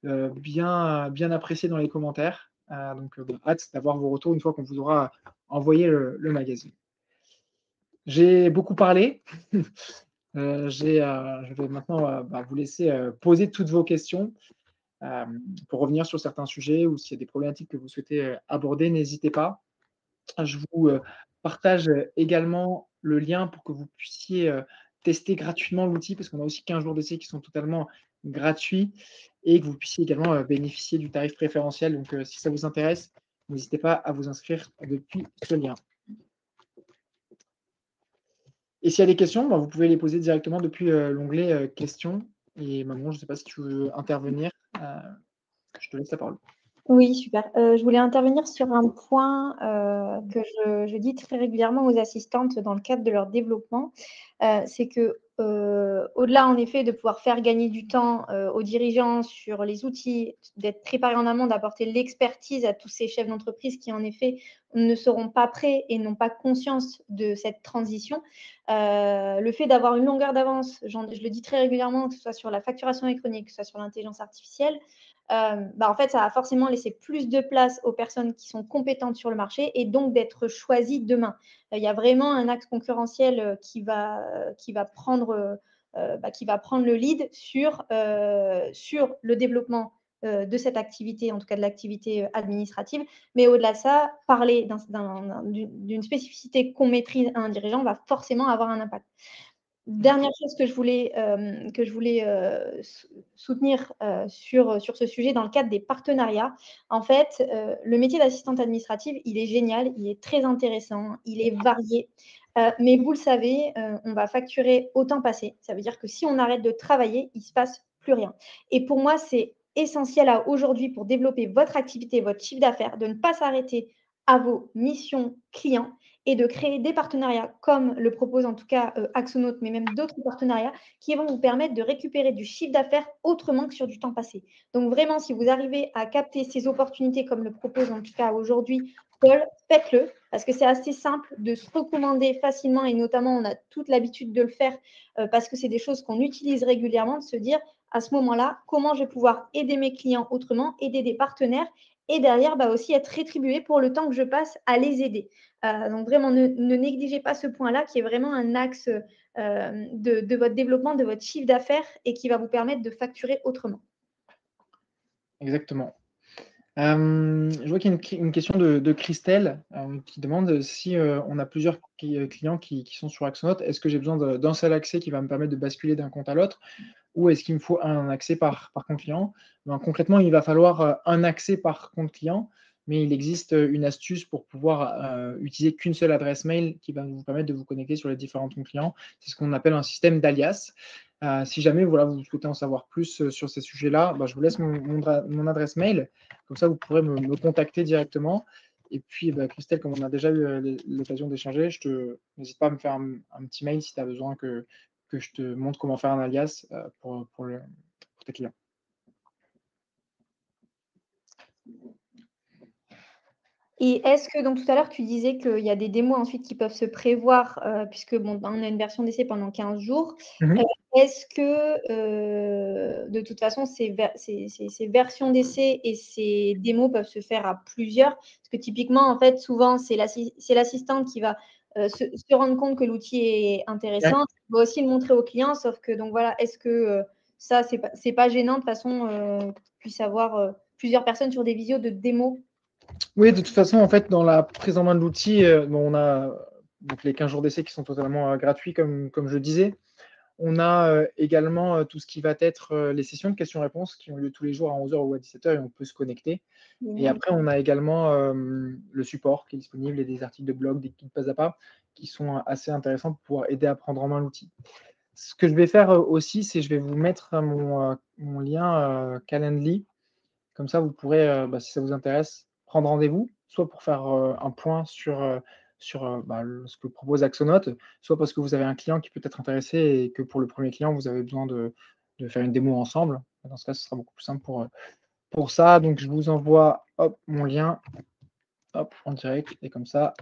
bien apprécié dans les commentaires. Donc, hâte d'avoir vos retours une fois qu'on vous aura envoyé le magazine. J'ai beaucoup parlé. Je vais maintenant vous laisser poser toutes vos questions pour revenir sur certains sujets ou s'il y a des problématiques que vous souhaitez aborder, n'hésitez pas. Je vous partage également le lien pour que vous puissiez tester gratuitement l'outil parce qu'on a aussi 15 jours d'essai qui sont totalement gratuits et que vous puissiez également bénéficier du tarif préférentiel. Donc, si ça vous intéresse, n'hésitez pas à vous inscrire depuis ce lien. Et s'il y a des questions, vous pouvez les poser directement depuis l'onglet questions. Et Manon, je ne sais pas si tu veux intervenir. Je te laisse la parole. Oui, super. Je voulais intervenir sur un point que je dis très régulièrement aux assistantes dans le cadre de leur développement. C'est que au-delà, en effet, de pouvoir faire gagner du temps aux dirigeants sur les outils, d'être préparés en amont, d'apporter l'expertise à tous ces chefs d'entreprise qui, en effet, ne seront pas prêts et n'ont pas conscience de cette transition. Le fait d'avoir une longueur d'avance, je le dis très régulièrement, que ce soit sur la facturation électronique, que ce soit sur l'intelligence artificielle, en fait, ça va forcément laisser plus de place aux personnes qui sont compétentes sur le marché et donc d'être choisies demain. Il y a vraiment un axe concurrentiel qui va prendre le lead sur le développement de cette activité, en tout cas de l'activité administrative. Mais au-delà de ça, parler d'une spécificité qu'on maîtrise à un dirigeant va forcément avoir un impact. Dernière chose que je voulais soutenir sur ce sujet dans le cadre des partenariats. En fait, le métier d'assistante administrative, il est génial, il est très intéressant, il est varié. Mais vous le savez, on va facturer au temps passé. Ça veut dire que si on arrête de travailler, il ne se passe plus rien. Et pour moi, c'est essentiel aujourd'hui pour développer votre activité, votre chiffre d'affaires, de ne pas s'arrêter à vos missions clients et de créer des partenariats comme le propose en tout cas Axonote, mais même d'autres partenariats qui vont vous permettre de récupérer du chiffre d'affaires autrement que sur du temps passé. Donc vraiment, si vous arrivez à capter ces opportunités comme le propose en tout cas aujourd'hui Paul, faites-le parce que c'est assez simple de se recommander facilement et notamment on a toute l'habitude de le faire parce que c'est des choses qu'on utilise régulièrement, de se dire à ce moment-là, comment je vais pouvoir aider mes clients autrement, aider des partenaires et derrière aussi être rétribué pour le temps que je passe à les aider. Donc vraiment, ne négligez pas ce point-là qui est vraiment un axe de votre développement, de votre chiffre d'affaires et qui va vous permettre de facturer autrement. Exactement. Je vois qu'il y a une question de Christelle qui demande si on a plusieurs clients qui sont sur Axonote, est-ce que j'ai besoin d'un seul accès qui va me permettre de basculer d'un compte à l'autre ou est-ce qu'il me faut un accès par compte client? Concrètement, il va falloir un accès par compte client, mais il existe une astuce pour pouvoir utiliser qu'une seule adresse mail qui va vous permettre de vous connecter sur les différents comptes clients. C'est ce qu'on appelle un système d'alias. Si jamais vous souhaitez en savoir plus sur ces sujets-là, je vous laisse mon adresse mail. Comme ça, vous pourrez me contacter directement. Et puis, Christelle, comme on a déjà eu l'occasion d'échanger, n'hésite pas à me faire un petit mail si tu as besoin que je te montre comment faire un alias pour tes clients. Et est-ce que, donc tout à l'heure, tu disais qu'il y a des démos ensuite qui peuvent se prévoir, puisque bon, on a une version d'essai pendant 15 jours. Mhm. Est-ce que, de toute façon, ces versions d'essai et ces démos peuvent se faire à plusieurs? Parce que typiquement, en fait, souvent, c'est l'assistante qui va se rendre compte que l'outil est Ouais. intéressant, va aussi le montrer au client, sauf que, donc voilà, est-ce que ça, c'est pas gênant de façon qu'on puisse avoir plusieurs personnes sur des visios de démo? Oui, de toute façon, en fait, dans la prise en main de l'outil, bon, on a donc les 15 jours d'essai qui sont totalement gratuits, comme je disais. On a également tout ce qui va être les sessions de questions-réponses qui ont lieu tous les jours à 11 heures ou à 17 heures et on peut se connecter. Et Génial. après, on a également le support qui est disponible et des articles de blog, des guides pas à pas qui sont assez intéressants pour pouvoir aider à prendre en main l'outil. Ce que je vais faire aussi, c'est je vais vous mettre mon lien Calendly. Comme ça, vous pourrez, si ça vous intéresse, prendre rendez-vous, soit pour faire un point sur ce que propose Axonote, soit parce que vous avez un client qui peut être intéressé et que pour le premier client, vous avez besoin de faire une démo ensemble. Dans ce cas, ce sera beaucoup plus simple pour ça. Donc, je vous envoie hop, mon lien en direct et comme ça,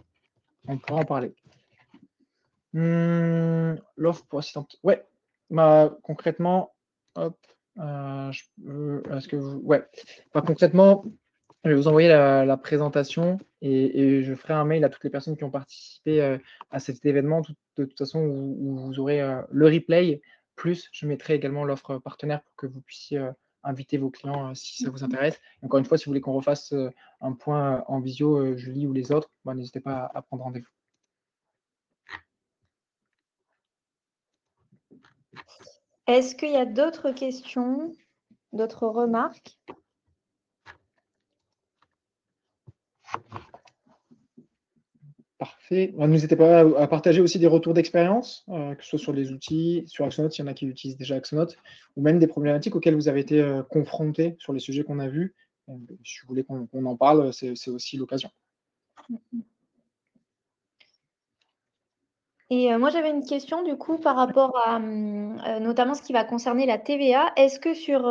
on pourra en parler. L'offre pour assistante. Ouais, concrètement, hop, est-ce que vous. Ouais, concrètement, je vais vous envoyer la présentation et je ferai un mail à toutes les personnes qui ont participé à cet événement, de toute façon, où vous aurez le replay, plus je mettrai également l'offre partenaire pour que vous puissiez inviter vos clients si ça vous intéresse. Encore une fois, si vous voulez qu'on refasse un point en visio, Julie ou les autres, n'hésitez pas à prendre rendez-vous. Est-ce qu'il y a d'autres questions, d'autres remarques? Parfait. N'hésitez pas à partager aussi des retours d'expérience, que ce soit sur les outils, sur Axonote, s'il y en a qui utilisent déjà Axonote, ou même des problématiques auxquelles vous avez été confrontés sur les sujets qu'on a vus. Si vous voulez qu'on en parle, c'est aussi l'occasion. Et moi, j'avais une question du coup par rapport à notamment ce qui va concerner la TVA. Est-ce que sur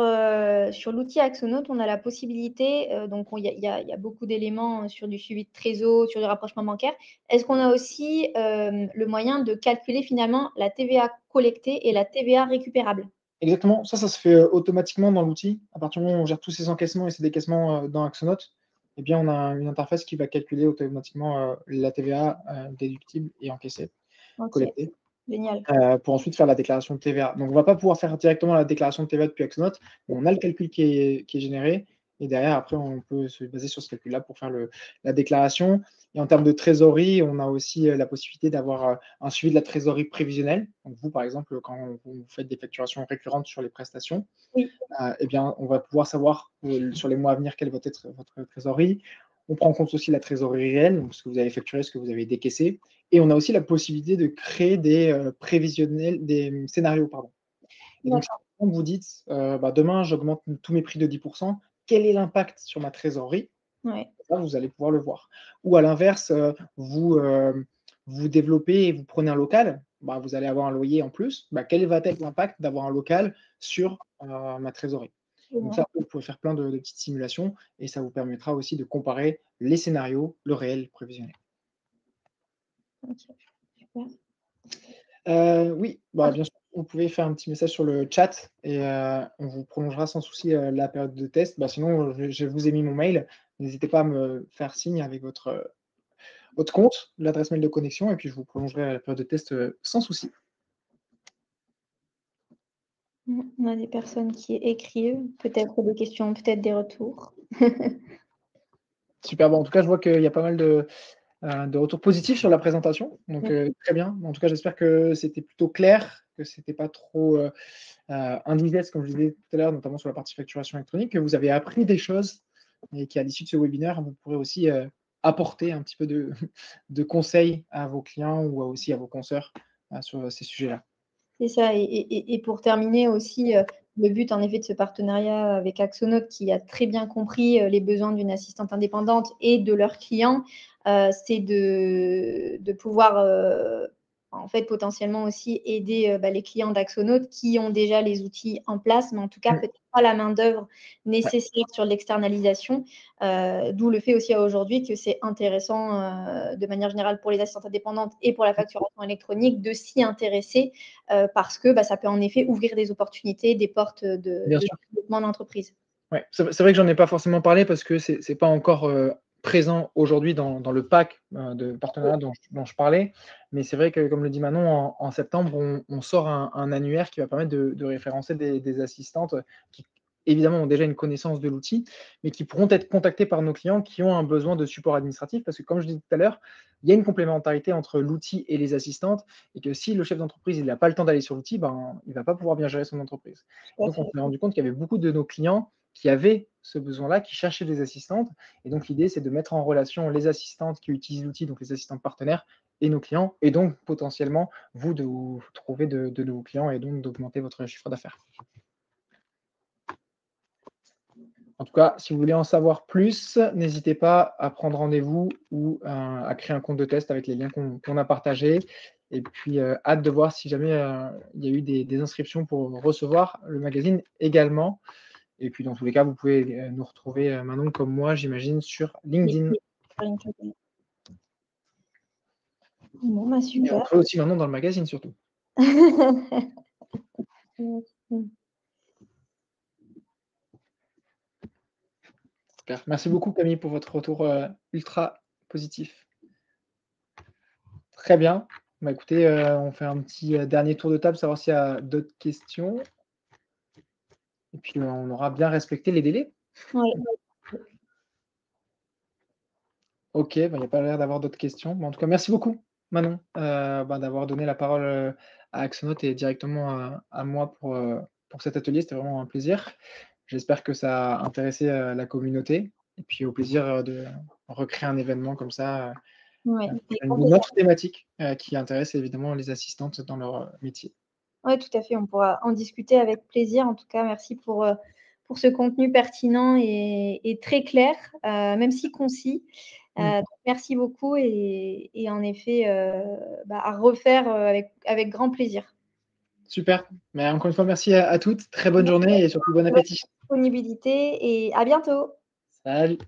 l'outil Axonote, on a la possibilité, donc il y a beaucoup d'éléments sur du suivi de trésor, sur du rapprochement bancaire. Est-ce qu'on a aussi le moyen de calculer finalement la TVA collectée et la TVA récupérable? Exactement, ça se fait automatiquement dans l'outil. À partir du moment où on gère tous ces encaissements et ces décaissements dans Axonote, eh bien, on a une interface qui va calculer automatiquement la TVA déductible et encaissée, Ok, collectée. génial. Pour ensuite faire la déclaration de TVA. Donc, on ne va pas pouvoir faire directement la déclaration de TVA depuis Axonote, mais on a le calcul qui est généré. Et derrière, après, on peut se baser sur ce calcul-là pour faire la déclaration. Et en termes de trésorerie, on a aussi la possibilité d'avoir un suivi de la trésorerie prévisionnelle. Donc, vous, par exemple, quand vous faites des facturations récurrentes sur les prestations, Oui. eh bien, on va pouvoir savoir sur les mois à venir quelle va être votre trésorerie. On prend en compte aussi la trésorerie réelle, donc ce que vous avez facturé, ce que vous avez décaissé. Et on a aussi la possibilité de créer des prévisionnels, des scénarios, pardon. Et donc, si vous dites, demain, j'augmente tous mes prix de 10%, quel est l'impact sur ma trésorerie? Ouais. Là, vous allez pouvoir le voir. Ou à l'inverse, vous développez et vous prenez un local, vous allez avoir un loyer en plus. Quel va être l'impact d'avoir un local sur ma trésorerie? Donc ça, vous pouvez faire plein de petites simulations et ça vous permettra aussi de comparer les scénarios, le réel, le prévisionnel. Ok, super. Oui, bien sûr, vous pouvez faire un petit message sur le chat et on vous prolongera sans souci la période de test. Sinon, je vous ai mis mon mail. N'hésitez pas à me faire signe avec votre compte, l'adresse mail de connexion, et puis je vous prolongerai la période de test sans souci. On a des personnes qui écrivent, peut-être des questions, peut-être des retours. Super, en tout cas, je vois qu'il y a pas mal de retours positifs sur la présentation, donc très bien. En tout cas, j'espère que c'était plutôt clair, que c'était pas trop indigeste, comme je disais tout à l'heure, notamment sur la partie facturation électronique, que vous avez appris des choses et qu'à l'issue de ce webinaire, vous pourrez aussi apporter un petit peu de conseils à vos clients ou aussi à vos consoeurs sur ces sujets-là. C'est ça. Et pour terminer aussi, le but en effet de ce partenariat avec Axonote, qui a très bien compris les besoins d'une assistante indépendante et de leurs clients, c'est de pouvoir en fait, potentiellement aussi aider les clients d'Axonote qui ont déjà les outils en place, mais en tout cas, peut-être pas la main-d'œuvre nécessaire sur l'externalisation. D'où le fait aussi aujourd'hui que c'est intéressant de manière générale pour les assistantes indépendantes et pour la facturation électronique de s'y intéresser parce que ça peut en effet ouvrir des opportunités, des portes de développement d'entreprise. Ouais, c'est vrai que j'en ai pas forcément parlé parce que c'est pas encore présent aujourd'hui dans le pack de partenariat dont je parlais. Mais c'est vrai que, comme le dit Manon, en septembre, on sort un annuaire qui va permettre de référencer des assistantes qui, évidemment, ont déjà une connaissance de l'outil, mais qui pourront être contactées par nos clients qui ont un besoin de support administratif. Parce que, comme je disais tout à l'heure, il y a une complémentarité entre l'outil et les assistantes, et que si le chef d'entreprise n'a pas le temps d'aller sur l'outil, il ne va pas pouvoir bien gérer son entreprise. Donc, on s'est rendu compte qu'il y avait beaucoup de nos clients qui avaient ce besoin-là, qui cherchaient des assistantes. Et donc, l'idée, c'est de mettre en relation les assistantes qui utilisent l'outil, donc les assistantes partenaires, et nos clients, et donc potentiellement, vous, de vous trouver de nouveaux clients et donc d'augmenter votre chiffre d'affaires. En tout cas, si vous voulez en savoir plus, n'hésitez pas à prendre rendez-vous ou à créer un compte de test avec les liens qu'on a partagés. Et puis, hâte de voir si jamais il y a eu des inscriptions pour recevoir le magazine également. Et puis, dans tous les cas, vous pouvez nous retrouver, Manon, comme moi, j'imagine, sur LinkedIn. Bon, super. Et on trouve aussi Manon dans le magazine, surtout. Super. Merci beaucoup, Camille, pour votre retour ultra positif. Très bien. Écoutez, on fait un petit dernier tour de table, savoir s'il y a d'autres questions. Et puis, on aura bien respecté les délais. Oui. Ok, il n'y a pas l'air d'avoir d'autres questions. En tout cas, merci beaucoup, Manon, d'avoir donné la parole à Axonote et directement à moi pour cet atelier. C'était vraiment un plaisir. J'espère que ça a intéressé la communauté. Et puis, au plaisir de recréer un événement comme ça, une autre thématique qui intéresse évidemment les assistantes dans leur métier. Oui, tout à fait. On pourra en discuter avec plaisir. En tout cas, merci pour ce contenu pertinent et très clair, même si concis. Merci beaucoup et en effet, à refaire avec grand plaisir. Super. Mais encore une fois, merci à toutes. Très bonne journée et surtout bon appétit. Disponibilité et à bientôt. Salut.